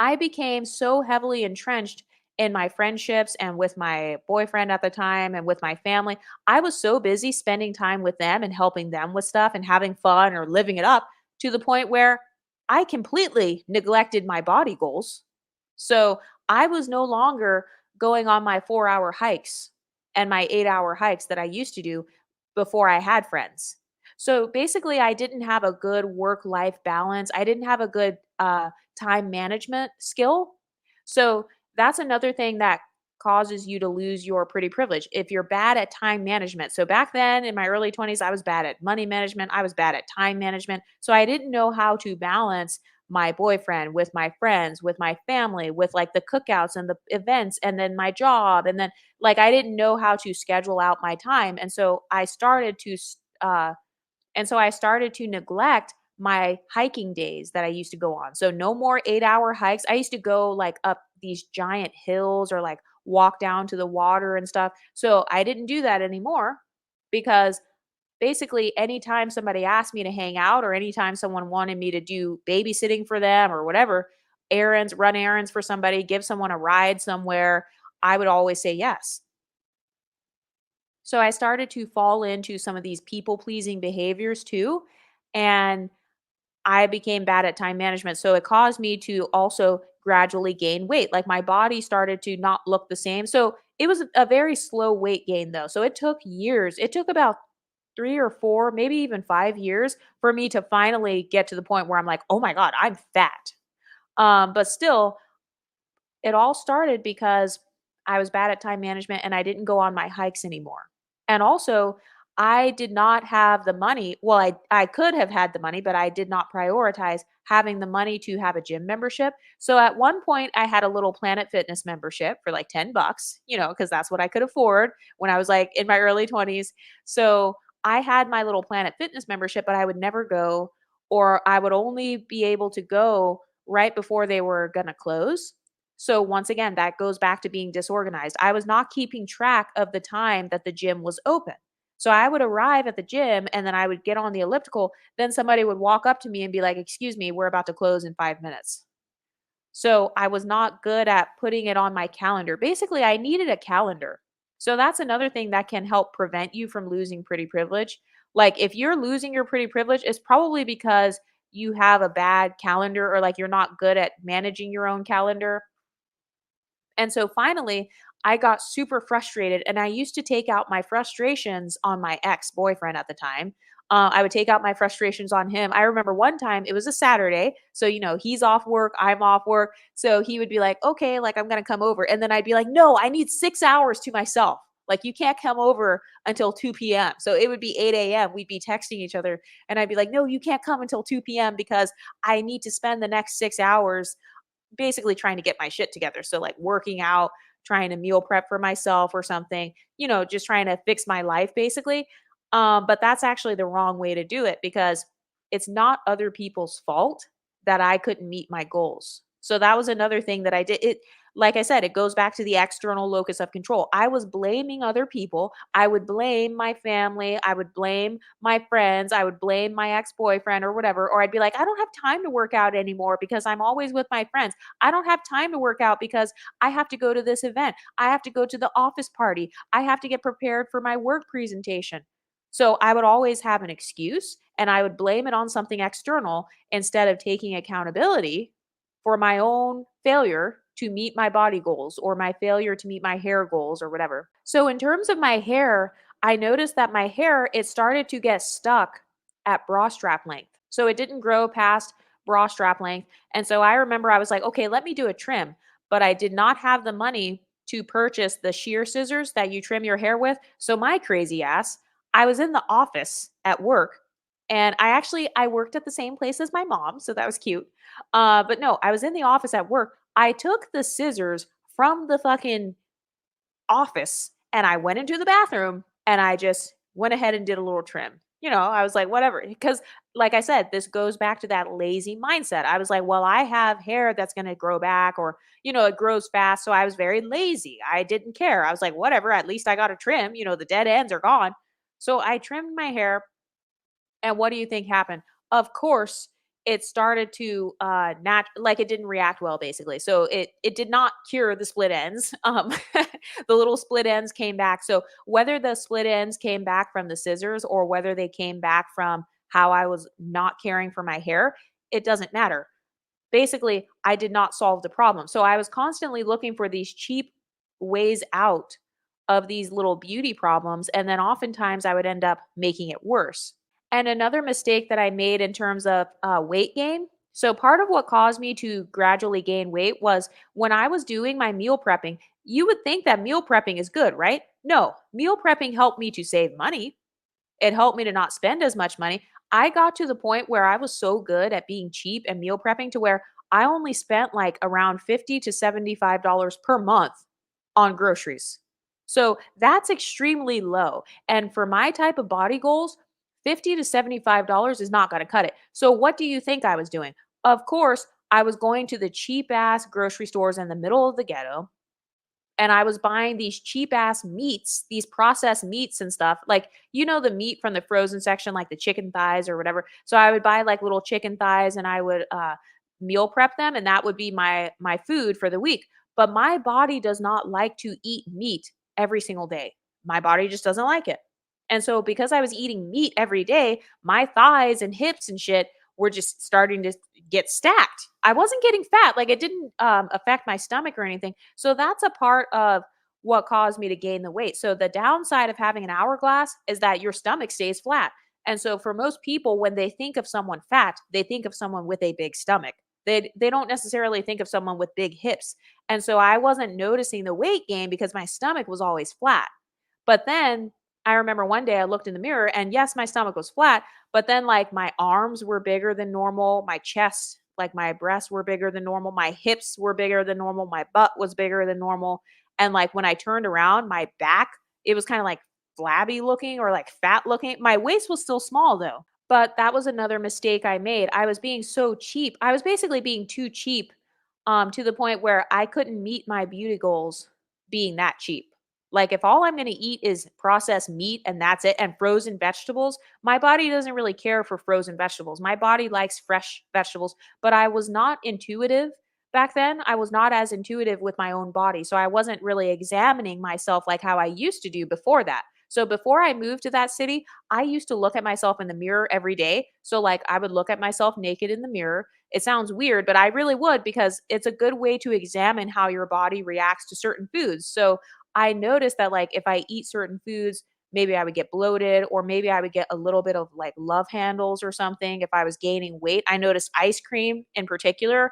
I became so heavily entrenched in my friendships and with my boyfriend at the time and with my family. I was so busy spending time with them and helping them with stuff and having fun or living it up to the point where I completely neglected my body goals. So I was no longer going on my 4 hour hikes and my 8 hour hikes that I used to do before I had friends. So basically, I didn't have a good work life balance. I didn't have a good time management skill. So that's another thing that causes you to lose your pretty privilege if you're bad at time management. So back then in my early 20s, I was bad at money management, I was bad at time management. So I didn't know how to balance my boyfriend with my friends, with my family, with like the cookouts and the events and then my job and then like I didn't know how to schedule out my time. And so I started to neglect my hiking days that I used to go on. So no more 8 hour hikes. I used to go like up these giant hills or like walk down to the water and stuff. So I didn't do that anymore because basically anytime somebody asked me to hang out or anytime someone wanted me to do babysitting for them or whatever, errands, run errands for somebody, give someone a ride somewhere, I would always say yes. So I started to fall into some of these people pleasing behaviors too. And I became bad at time management. So it caused me to also gradually gain weight. Like my body started to not look the same. So it was a very slow weight gain though. So it took years. It took about 3 or 4, maybe even 5 years for me to finally get to the point where I'm like, oh my God, I'm fat. But still, it all started because I was bad at time management and I didn't go on my hikes anymore. And also, I did not have the money. Well, I could have had the money, but I did not prioritize having the money to have a gym membership. So at one point, I had a little Planet Fitness membership for like $10, because that's what I could afford when I was like in my early 20s. So I had my little Planet Fitness membership, but I would never go, or I would only be able to go right before they were going to close. So once again, that goes back to being disorganized. I was not keeping track of the time that the gym was open. So I would arrive at the gym and then I would get on the elliptical. Then somebody would walk up to me and be like, "Excuse me, we're about to close in 5 minutes." So I was not good at putting it on my calendar. Basically, I needed a calendar. So that's another thing that can help prevent you from losing pretty privilege. Like if you're losing your pretty privilege, it's probably because you have a bad calendar or like you're not good at managing your own calendar. And so finally, I got super frustrated and I used to take out my frustrations on my ex-boyfriend at the time. I would take out my frustrations on him. I remember one time it was a Saturday. So, he's off work, I'm off work. So he would be like, okay, like I'm going to come over. And then I'd be like, no, I need 6 hours to myself. Like you can't come over until 2 p.m. So it would be 8 a.m. We'd be texting each other. And I'd be like, no, you can't come until 2 p.m. because I need to spend the next 6 hours basically trying to get my shit together. So like working out, trying to meal prep for myself or something, just trying to fix my life basically. But that's actually the wrong way to do it because it's not other people's fault that I couldn't meet my goals. So that was another thing that I did. It like I said, it goes back to the external locus of control. I was blaming other people. I would blame my family. I would blame my friends. I would blame my ex boyfriend or whatever. Or I'd be like, I don't have time to work out anymore because I'm always with my friends. I don't have time to work out because I have to go to this event. I have to go to the office party. I have to get prepared for my work presentation. So I would always have an excuse and I would blame it on something external instead of taking accountability for my own failure to meet my body goals or my failure to meet my hair goals or whatever. So in terms of my hair, I noticed that my hair it started to get stuck at bra strap length. So it didn't grow past bra strap length. And so I remember I was like, okay, let me do a trim, but I did not have the money to purchase the shear scissors that you trim your hair with. So my crazy ass, I was in the office at work, and I worked at the same place as my mom, so that was cute. But no, I was in the office at work. I took the scissors from the fucking office and I went into the bathroom and I just went ahead and did a little trim. I was like, whatever. Because, like I said, this goes back to that lazy mindset. I was like, well, I have hair that's going to grow back, or, it grows fast. So I was very lazy. I didn't care. I was like, whatever. At least I got a trim. The dead ends are gone. So I trimmed my hair, and what do you think happened? Of course, it started to like it didn't react well, basically. So it did not cure the split ends. The little split ends came back. So whether the split ends came back from the scissors or whether they came back from how I was not caring for my hair, it doesn't matter. Basically, I did not solve the problem. So I was constantly looking for these cheap ways out of these little beauty problems, and then oftentimes I would end up making it worse. And another mistake that I made in terms of weight gain. So, part of what caused me to gradually gain weight was when I was doing my meal prepping. You would think that meal prepping is good, right? No, meal prepping helped me to save money. It helped me to not spend as much money. I got to the point where I was so good at being cheap and meal prepping to where I only spent like around $50 to $75 per month on groceries. So that's extremely low. And for my type of body goals, $50 to $75 is not going to cut it. So what do you think I was doing? Of course, I was going to the cheap ass grocery stores in the middle of the ghetto, and I was buying these cheap ass meats, these processed meats and stuff. Like, the meat from the frozen section, like the chicken thighs or whatever. So I would buy like little chicken thighs and I would meal prep them, and that would be my food for the week. But my body does not like to eat meat every single day. My body just doesn't like it. And so because I was eating meat every day, my thighs and hips and shit were just starting to get stacked. I wasn't getting fat. Like, it didn't affect my stomach or anything. So that's a part of what caused me to gain the weight. So the downside of having an hourglass is that your stomach stays flat. And so for most people, when they think of someone fat, they think of someone with a big stomach. They don't necessarily think of someone with big hips. And so I wasn't noticing the weight gain because my stomach was always flat. But then I remember one day I looked in the mirror and yes, my stomach was flat, but then like my arms were bigger than normal, my chest, like my breasts were bigger than normal, my hips were bigger than normal, my butt was bigger than normal. And like when I turned around, my back, it was kind of like flabby looking or like fat looking. My waist was still small though. But that was another mistake I made. I was being so cheap. I was basically being too cheap, to the point where I couldn't meet my beauty goals being that cheap. Like, if all I'm going to eat is processed meat and that's it, and frozen vegetables, my body doesn't really care for frozen vegetables. My body likes fresh vegetables, but I was not intuitive back then. I was not as intuitive with my own body. So I wasn't really examining myself like how I used to do before that. So before I moved to that city, I used to look at myself in the mirror every day. So, like, I would look at myself naked in the mirror. It sounds weird, but I really would, because it's a good way to examine how your body reacts to certain foods. So, I noticed that, like, if I eat certain foods, maybe I would get bloated, or maybe I would get a little bit of like love handles or something if I was gaining weight. I noticed ice cream in particular,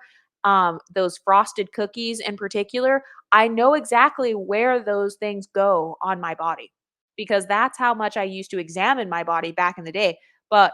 those frosted cookies in particular. I know exactly where those things go on my body because that's how much I used to examine my body back in the day. But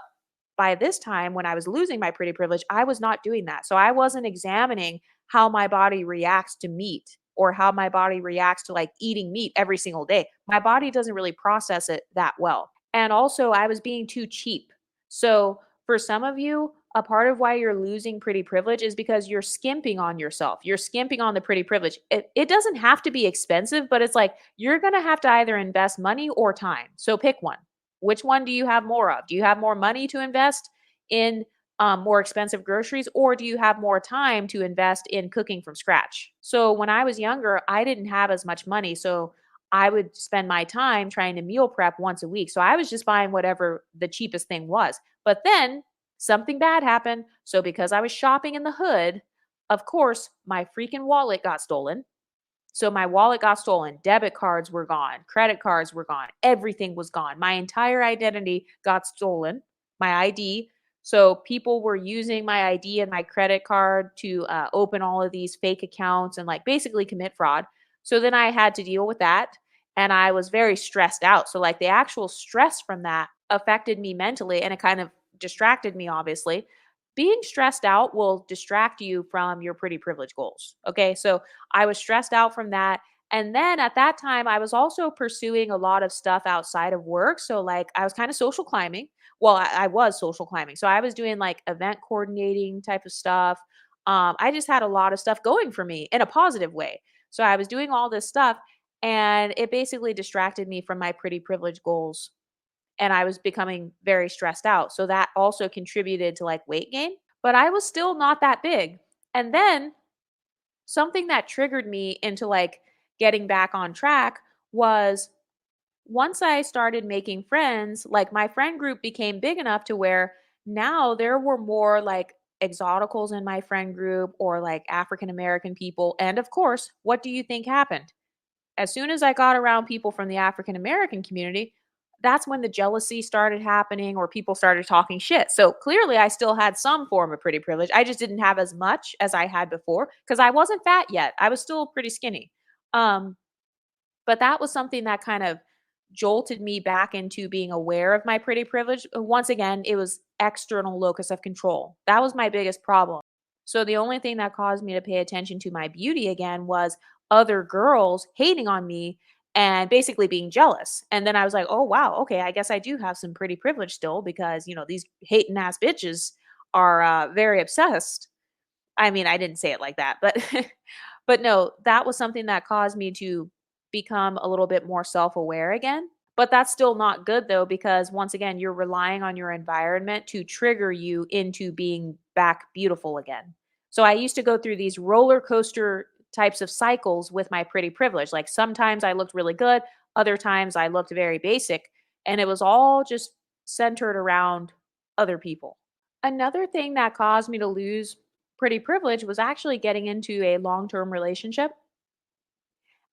by this time, when I was losing my pretty privilege, I was not doing that. So I wasn't examining how my body reacts to meat or how my body reacts to like eating meat every single day. My body doesn't really process it that well. And also, I was being too cheap. So, for some of you, a part of why you're losing pretty privilege is because you're skimping on yourself. You're skimping on the pretty privilege. It doesn't have to be expensive, but it's like you're going to have to either invest money or time. So, pick one. Which one do you have more of? Do you have more money to invest in more expensive groceries, or do you have more time to invest in cooking from scratch? So when I was younger, I didn't have as much money. So I would spend my time trying to meal prep once a week. So I was just buying whatever the cheapest thing was. But then something bad happened. So because I was shopping in the hood, of course, my freaking wallet got stolen. So my wallet got stolen, debit cards were gone, credit cards were gone, everything was gone. My entire identity got stolen, my ID. So people were using my ID and my credit card to open all of these fake accounts and like basically commit fraud. So then I had to deal with that and I was very stressed out. So like the actual stress from that affected me mentally and it kind of distracted me obviously. Being stressed out will distract you from your pretty privilege goals. Okay? So I was stressed out from that. And then at that time I was also pursuing a lot of stuff outside of work. So like I was kind of social climbing. Well, I was social climbing. So I was doing like event coordinating type of stuff. I just had a lot of stuff going for me in a positive way. So I was doing all this stuff and it basically distracted me from my pretty privilege goals. And I was becoming very stressed out. So that also contributed to like weight gain, but I was still not that big. And then something that triggered me into like getting back on track was once I started making friends, like my friend group became big enough to where now there were more like exoticals in my friend group or like African American people. And of course, what do you think happened? As soon as I got around people from the African American community, that's when the jealousy started happening or people started talking shit. So clearly, I still had some form of pretty privilege. I just didn't have as much as I had before because I wasn't fat yet. I was still pretty skinny. Um, but that was something that kind of jolted me back into being aware of my pretty privilege. Once again, it was external locus of control. That was my biggest problem. So the only thing that caused me to pay attention to my beauty again was other girls hating on me and basically being jealous. And then I was like, "Oh wow, okay, I guess I do have some pretty privilege still because, these hating ass bitches are very obsessed." I mean, I didn't say it like that, but but no, that was something that caused me to become a little bit more self-aware again. But that's still not good though, because once again, you're relying on your environment to trigger you into being back beautiful again. So I used to go through these roller coaster types of cycles with my pretty privilege. Like sometimes I looked really good, other times I looked very basic, and it was all just centered around other people. Another thing that caused me to lose pretty privilege was actually getting into a long-term relationship.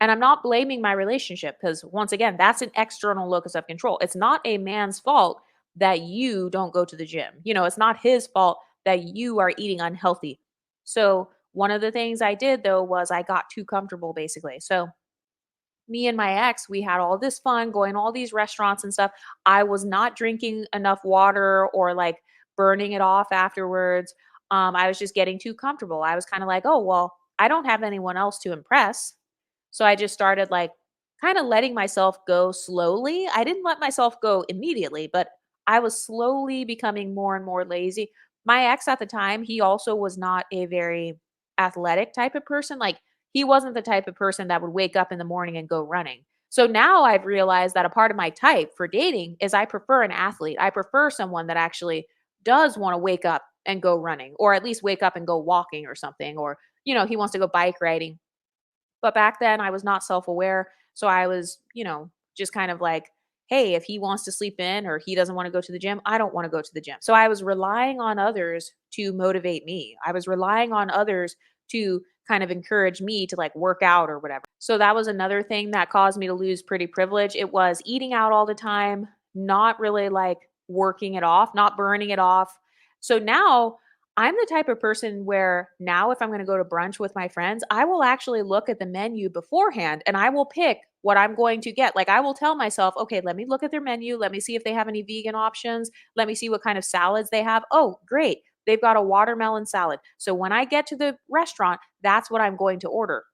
And I'm not blaming my relationship because once again, that's an external locus of control. It's not a man's fault that you don't go to the gym. It's not his fault that you are eating unhealthy. So, one of the things I did though was I got too comfortable basically. So, me and my ex, we had all this fun going to all these restaurants and stuff. I was not drinking enough water or like burning it off afterwards. I was just getting too comfortable. I was kind of like, oh, well, I don't have anyone else to impress. So I just started like kind of letting myself go slowly. I didn't let myself go immediately, but I was slowly becoming more and more lazy. My ex at the time, he also was not a very athletic type of person. Like he wasn't the type of person that would wake up in the morning and go running. So now I've realized that a part of my type for dating is I prefer an athlete. I prefer someone that actually does want to wake up and go running or at least wake up and go walking or something or he wants to go bike riding. But back then I was not self-aware, so I was, just kind of like, "Hey, if he wants to sleep in or he doesn't wanna go to the gym, I don't wanna go to the gym." So I was relying on others to motivate me. I was relying on others to kind of encourage me to, like, work out or whatever. So that was another thing that caused me to lose pretty privilege. It was eating out all the time, not really, like, working it off, not burning it off. So now I'm the type of person where now if I'm gonna go to brunch with my friends, I will actually look at the menu beforehand and I will pick what I'm going to get. Like I will tell myself, okay, let me look at their menu. Let me see if they have any vegan options. Let me see what kind of salads they have. Oh, great. They've got a watermelon salad. So when I get to the restaurant, that's what I'm going to order.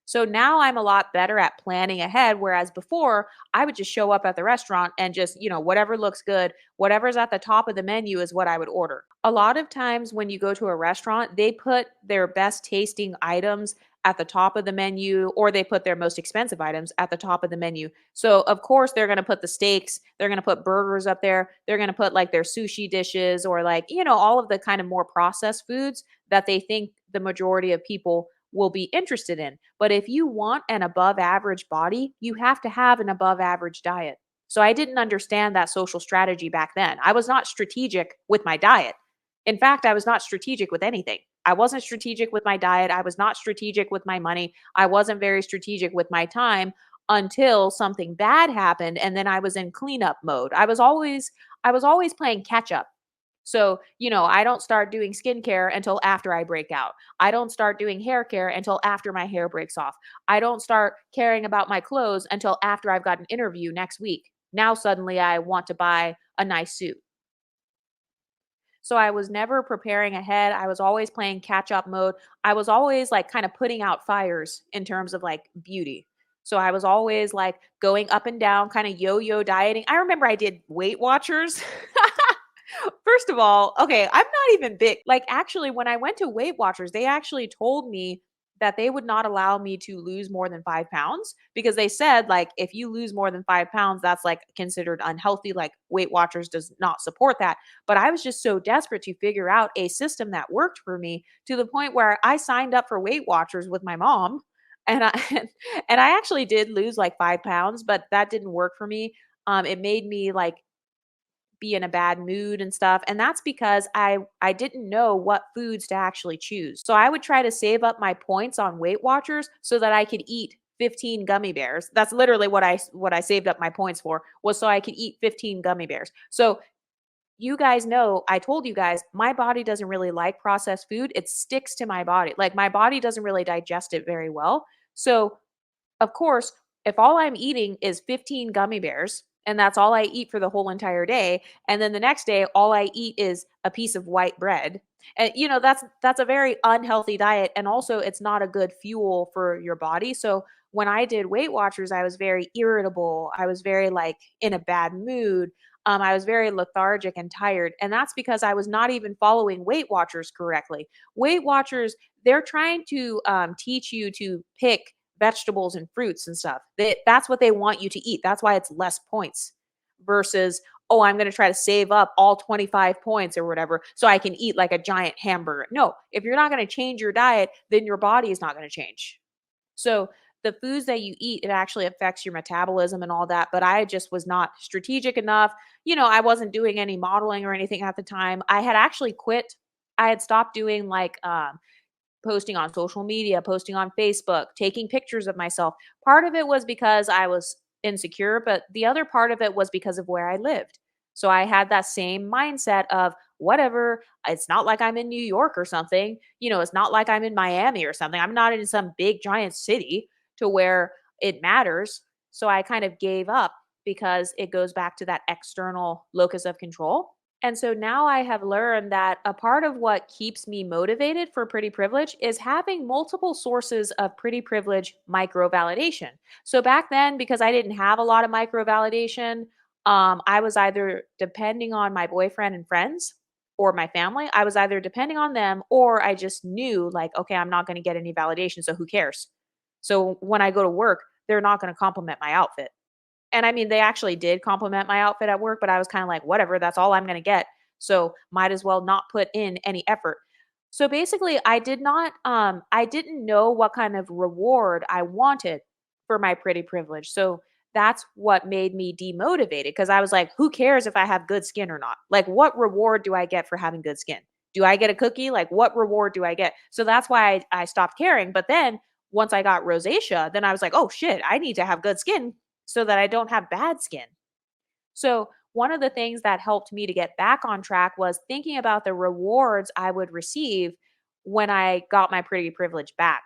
So now I'm a lot better at planning ahead, whereas before I would just show up at the restaurant and just, whatever looks good, whatever's at the top of the menu is what I would order. A lot of times when you go to a restaurant, they put their best tasting items at the top of the menu or they put their most expensive items at the top of the menu. So, of course, they're going to put the steaks, they're going to put burgers up there, they're going to put like their sushi dishes or like, all of the kind of more processed foods that they think the majority of people will be interested in. But if you want an above average body, you have to have an above average diet. So I didn't understand that social strategy back then. I was not strategic with my diet. In fact, I was not strategic with anything. I wasn't strategic with my diet. I was not strategic with my money. I wasn't very strategic with my time until something bad happened and then I was in cleanup mode. I was always playing catch up. So, I don't start doing skincare until after I break out. I don't start doing hair care until after my hair breaks off. I don't start caring about my clothes until after I've got an interview next week. Now suddenly I want to buy a nice suit. So I was never preparing ahead. I was always playing catch up mode. I was always like kind of putting out fires in terms of like beauty. So I was always like going up and down, kind of yo yo dieting. I remember I did Weight Watchers. First of all, okay, I'm not even big. Like, actually, when I went to Weight Watchers, they actually told me that they would not allow me to lose more than 5 pounds because they said, like, if you lose more than 5 pounds, that's like considered unhealthy. Like, Weight Watchers does not support that. But I was just so desperate to figure out a system that worked for me to the point where I signed up for Weight Watchers with my mom. And I and I actually did lose like 5 pounds, but that didn't work for me. It made me like be in a bad mood and stuff, and that's because I didn't know what foods to actually choose. So I would try to save up my points on Weight Watchers so that I could eat 15 gummy bears. That's literally what I saved up my points for, was so I could eat 15 gummy bears. So you guys know, I told you guys, my body doesn't really like processed food. It sticks to my body. Like my body doesn't really digest it very well. So of course, if all I'm eating is 15 gummy bears and that's all I eat for the whole entire day, and then the next day all I eat is a piece of white bread, and that's a very unhealthy diet, and also it's not a good fuel for your body. So when I did Weight Watchers, I was very irritable. I was very like in a bad mood. I was very lethargic and tired, and that's because I was not even following Weight Watchers correctly. Weight Watchers, they're trying to teach you to pick vegetables and fruits and stuff. That's what they want you to eat. That's why it's less points versus, oh, I'm going to try to save up all 25 points or whatever so I can eat like a giant hamburger. No, if you're not going to change your diet, then your body is not going to change. So the foods that you eat, it actually affects your metabolism and all that. But I just was not strategic enough. I wasn't doing any modeling or anything at the time. I had actually quit. I had stopped doing like posting on social media, posting on Facebook, taking pictures of myself. Part of it was because I was insecure, but the other part of it was because of where I lived. So I had that same mindset of whatever, it's not like I'm in New York or something. It's not like I'm in Miami or something. I'm not in some big giant city to where it matters. So I kind of gave up because it goes back to that external locus of control. And so now I have learned that a part of what keeps me motivated for pretty privilege is having multiple sources of pretty privilege micro validation. So back then, because I didn't have a lot of micro validation, I was either depending on my boyfriend and friends or my family. I was either depending on them or I just knew, like, okay, I'm not going to get any validation. So who cares? So when I go to work, they're not going to compliment my outfit. And I mean, they actually did compliment my outfit at work, but I was kind of like, whatever, that's all I'm going to get. So might as well not put in any effort. So basically, I didn't know what kind of reward I wanted for my pretty privilege. So that's what made me demotivated because I was like, who cares if I have good skin or not? Like, what reward do I get for having good skin? Do I get a cookie? Like, what reward do I get? So that's why I stopped caring. But then once I got rosacea, then I was like, oh shit, I need to have good skin so that I don't have bad skin. So, one of the things that helped me to get back on track was thinking about the rewards I would receive when I got my pretty privilege back.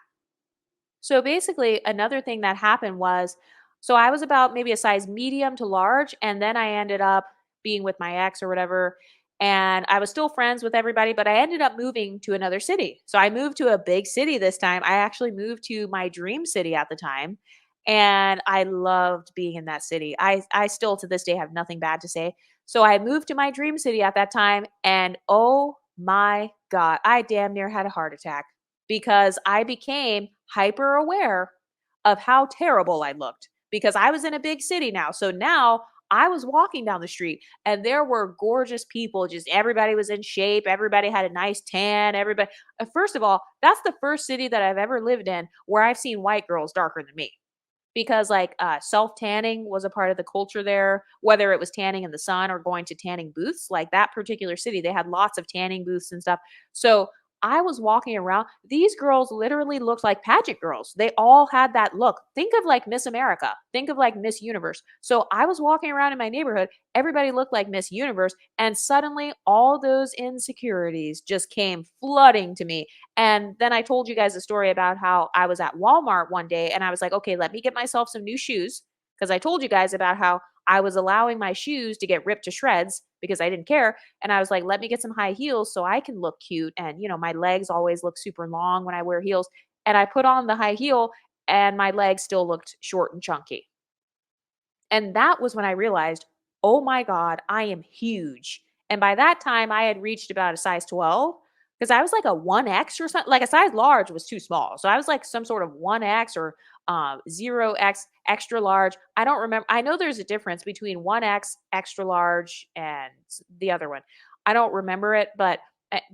So basically, another thing that happened was, so I was about maybe a size medium to large, and then I ended up being with my ex or whatever. And I was still friends with everybody, but I ended up moving to another city. So I moved to a big city this time. I actually moved to my dream city at the time. And I loved being in that city. I still to this day have nothing bad to say. So I moved to my dream city at that time. And oh my God, I damn near had a heart attack because I became hyper aware of how terrible I looked because I was in a big city now. So now I was walking down the street and there were gorgeous people. Just everybody was in shape. Everybody had a nice tan. Everybody, first of all, that's the first city that I've ever lived in where I've seen white girls darker than me because like self tanning was a part of the culture there, whether it was tanning in the sun or going to tanning booths. Like that particular city, they had lots of tanning booths and stuff. So I was walking around. These girls literally looked like pageant girls. They all had that look. Think of like Miss America. Think of like Miss Universe. So I was walking around in my neighborhood. Everybody looked like Miss Universe. And suddenly all those insecurities just came flooding to me. And then I told you guys a story about how I was at Walmart one day and I was like, okay, let me get myself some new shoes. Because I told you guys about how I was allowing my shoes to get ripped to shreds because I didn't care. And I was like, let me get some high heels so I can look cute. And, my legs always look super long when I wear heels. And I put on the high heel and my legs still looked short and chunky. And that was when I realized, oh my God, I am huge. And by that time, I had reached about a size 12 because I was like a 1X or something. Like a size large was too small. So I was like some sort of 1X or 0X extra large. I don't remember. I know there's a difference between 1X extra large and the other one. I don't remember it, but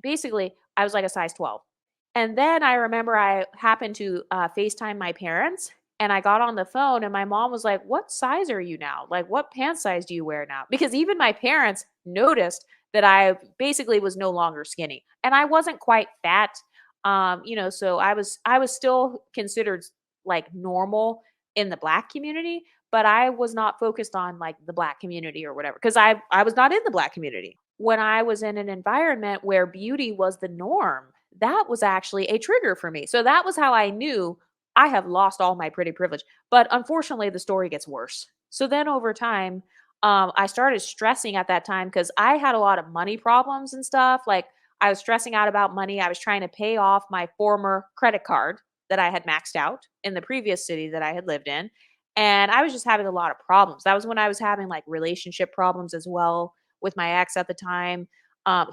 basically, I was like a size 12. And then I remember I happened to FaceTime my parents and I got on the phone and my mom was like, "What size are you now? Like, what pant size do you wear now?" Because even my parents noticed that I basically was no longer skinny and I wasn't quite fat. So I was still considered like normal in the black community, but I was not focused on like the black community or whatever because I was not in the black community. When I was in an environment where beauty was the norm, that was actually a trigger for me. So that was how I knew I have lost all my pretty privilege. But unfortunately, the story gets worse. So then over time, I started stressing at that time because I had a lot of money problems and stuff. Like I was stressing out about money. I was trying to pay off my former credit card that I had maxed out in the previous city that I had lived in. And I was just having a lot of problems. That was when I was having like relationship problems as well with my ex at the time.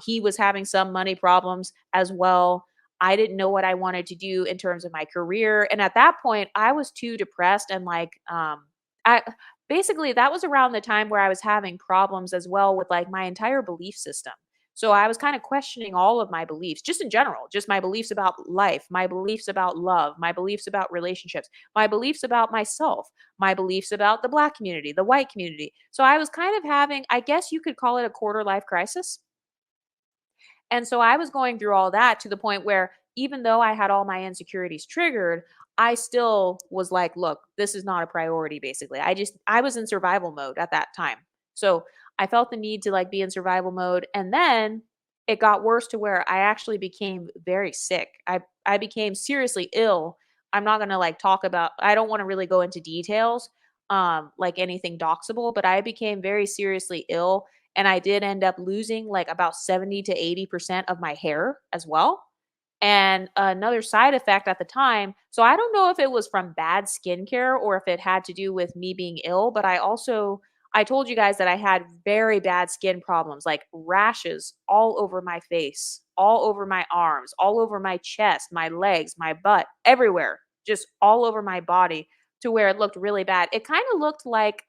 He was having some money problems as well. I didn't know what I wanted to do in terms of my career. And at that point, I was too depressed and like I basically that was around the time where I was having problems as well with like my entire belief system. So I was kind of questioning all of my beliefs, just in general, just my beliefs about life, my beliefs about love, my beliefs about relationships, my beliefs about myself, my beliefs about the black community, the white community. So I was kind of having, I guess you could call it a quarter life crisis. And so I was going through all that to the point where even though I had all my insecurities triggered, I still was like, look, this is not a priority basically. I was in survival mode at that time. So I felt the need to like be in survival mode and then it got worse to where I actually became very sick. I became seriously ill. I'm not going to like talk about I don't want to really go into details like anything doxable, but I became very seriously ill and I did end up losing like about 70 to 80% of my hair as well. And another side effect at the time, so I don't know if it was from bad skincare or if it had to do with me being ill, but I told you guys that I had very bad skin problems, like rashes all over my face, all over my arms, all over my chest, my legs, my butt, everywhere, just all over my body to where it looked really bad. It kind of looked like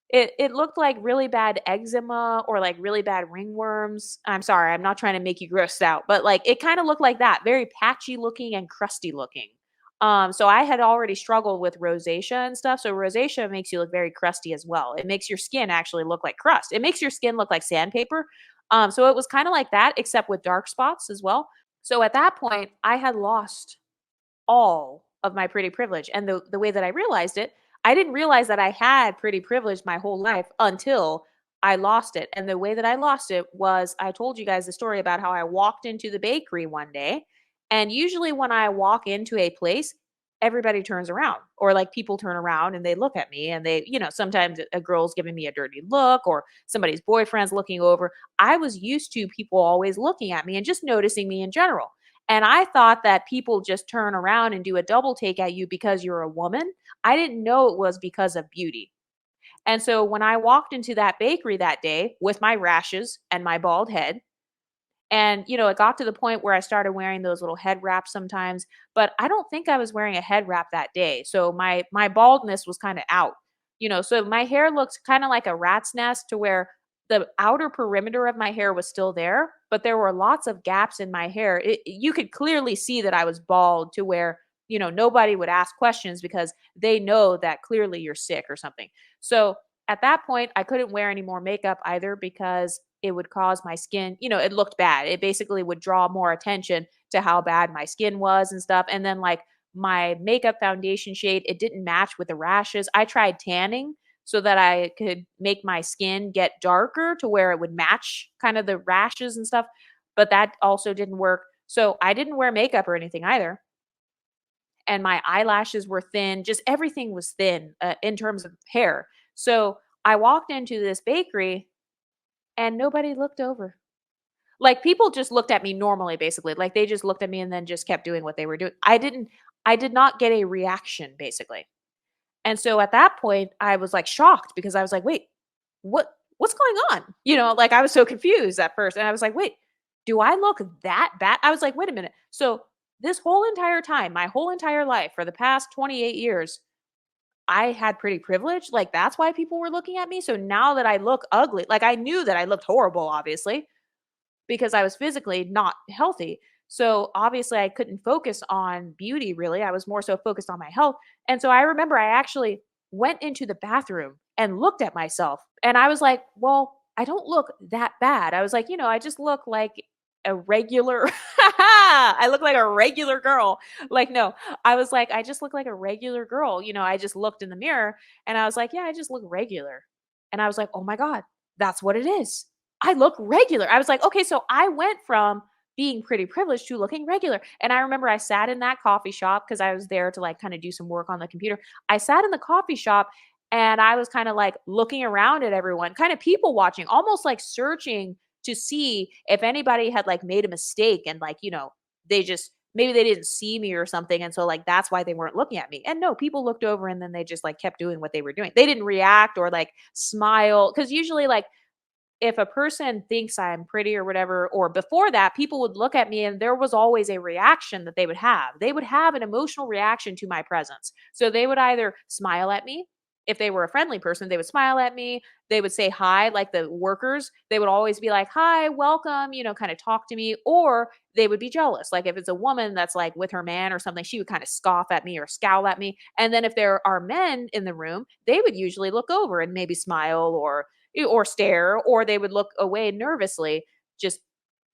it looked like really bad eczema or, like, really bad ringworms. I'm sorry, I'm not trying to make you grossed out, but, like, it kinda looked like that, very patchy looking and crusty looking. So I had already struggled with rosacea and stuff, so rosacea makes you look very crusty as well. It makes your skin actually look like crust. It makes your skin look like sandpaper. So it was kinda like that, except with dark spots as well. So at that point, I had lost all of my pretty privilege. And the way that I realized it, I didn't realize that I had pretty privilege my whole life until I lost it. And the way that I lost it was I told you guys the story about how I walked into the bakery one day. And usually when I walk into a place, everybody turns around or like people turn around and they look at me and sometimes a girl's giving me a dirty look or somebody's boyfriend's looking over. I was used to people always looking at me and just noticing me in general. And I thought that people just turn around and do a double take at you because you're a woman. I didn't know it was because of beauty. And so when I walked into that bakery that day with my rashes and my bald head, and, it got to the point where I started wearing those little head wraps sometimes, but I don't think I was wearing a head wrap that day. So my baldness was kind of out. So my hair looked kind of like a rat's nest to where the outer perimeter of my hair was still there, but there were lots of gaps in my hair. You could clearly see that I was bald to where, nobody would ask questions because they know that clearly you're sick or something. So at that point, I couldn't wear any more makeup either because it would cause my skin, it looked bad. It basically would draw more attention to how bad my skin was and stuff. And then like my makeup foundation shade, it didn't match with the rashes. I tried tanning so that I could make my skin get darker to where it would match kind of the rashes and stuff, but that also didn't work. So I didn't wear makeup or anything either, and my eyelashes were thin, just everything was thin, in terms of hair. So I walked into this bakery and nobody looked over. Like, people just looked at me normally, basically. Like, they just looked at me and then just kept doing what they were doing. I did not get a reaction, basically. And so at that point, I was, like, shocked because I was like, "Wait, what's going on?" Like, I was so confused at first, and I was like, "Wait, do I look that bad?" I was like, "Wait a minute." So this whole entire time, my whole entire life for the past 28 years, I had pretty privilege? Like, that's why people were looking at me? So now that I look ugly, like, I knew that I looked horrible, obviously, because I was physically not healthy. So obviously I couldn't focus on beauty really. I was more so focused on my health. And so I remember I actually went into the bathroom and looked at myself and I was like, well, I don't look that bad. I was like, I just look like a regular I look like a regular girl. Like no, I was like I just look like a regular girl. I just looked in the mirror and I was like, yeah, I just look regular. And I was like, "Oh my god, that's what it is. I look regular." I was like, "Okay, so I went from being pretty privileged to looking regular." And I remember I sat in that coffee shop because I was there to like kind of do some work on the computer. I sat in the coffee shop and I was kind of like looking around at everyone, kind of people watching, almost like searching to see if anybody had like made a mistake and like, they just maybe they didn't see me or something. And so like that's why they weren't looking at me. And no, people looked over and then they just like kept doing what they were doing. They didn't react or like smile. Cause usually like if a person thinks I'm pretty or whatever, or before that, people would look at me and there was always a reaction that they would have. They would have an emotional reaction to my presence. So they would either smile at me. If they were a friendly person, they would smile at me. They would say hi, like the workers. They would always be like, hi, welcome, kind of talk to me. Or they would be jealous. Like if it's a woman that's like with her man or something, she would kind of scoff at me or scowl at me. And then if there are men in the room, they would usually look over and maybe smile or stare, or they would look away nervously. Just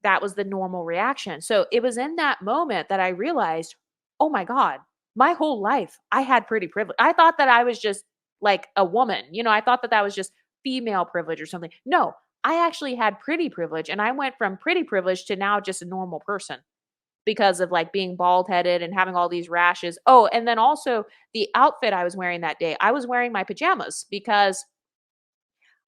that was the normal reaction. So it was in that moment that I realized, oh my God, my whole life I had pretty privilege. I thought that I was just like a woman, I thought that that was just female privilege or something. No, I actually had pretty privilege and I went from pretty privilege to now just a normal person because of like being bald headed and having all these rashes. Oh, and then also the outfit I was wearing that day, I was wearing my pajamas because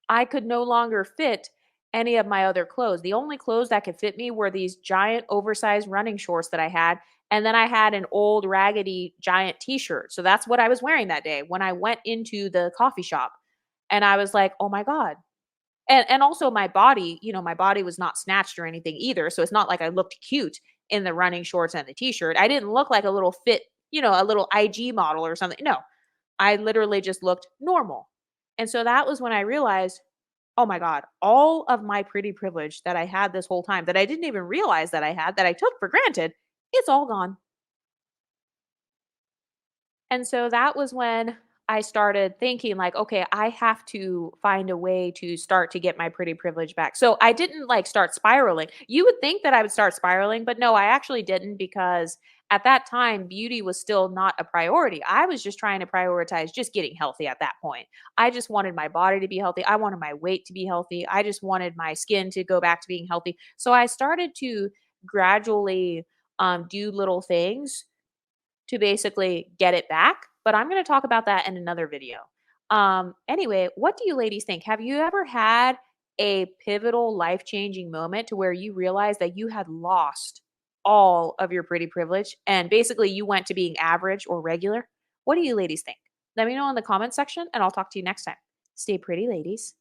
I could no longer fit any of my other clothes. The only clothes that could fit me were these giant oversized running shorts that I had. And then I had an old raggedy giant t-shirt. So that's what I was wearing that day when I went into the coffee shop. And I was like, "Oh my god." And also my body, my body was not snatched or anything either. So it's not like I looked cute in the running shorts and the t-shirt. I didn't look like a little fit, a little IG model or something. No. I literally just looked normal. And so that was when I realized, oh my God, all of my pretty privilege that I had this whole time that I didn't even realize that I had, that I took for granted, it's all gone. And so that was when I started thinking like, okay, I have to find a way to start to get my pretty privilege back. So I didn't like start spiraling. You would think that I would start spiraling, but no, I actually didn't because at that time beauty was still not a priority. I was just trying to prioritize just getting healthy at that point. I just wanted my body to be healthy. I wanted my weight to be healthy. I just wanted my skin to go back to being healthy. So I started to gradually do little things to basically get it back, but I'm gonna talk about that in another video. Anyway, what do you ladies think? Have you ever had a pivotal life-changing moment to where you realized that you had lost all of your pretty privilege and basically you went to being average or regular? What do you ladies think? Let me know in the comment section and I'll talk to you next time. Stay pretty, ladies.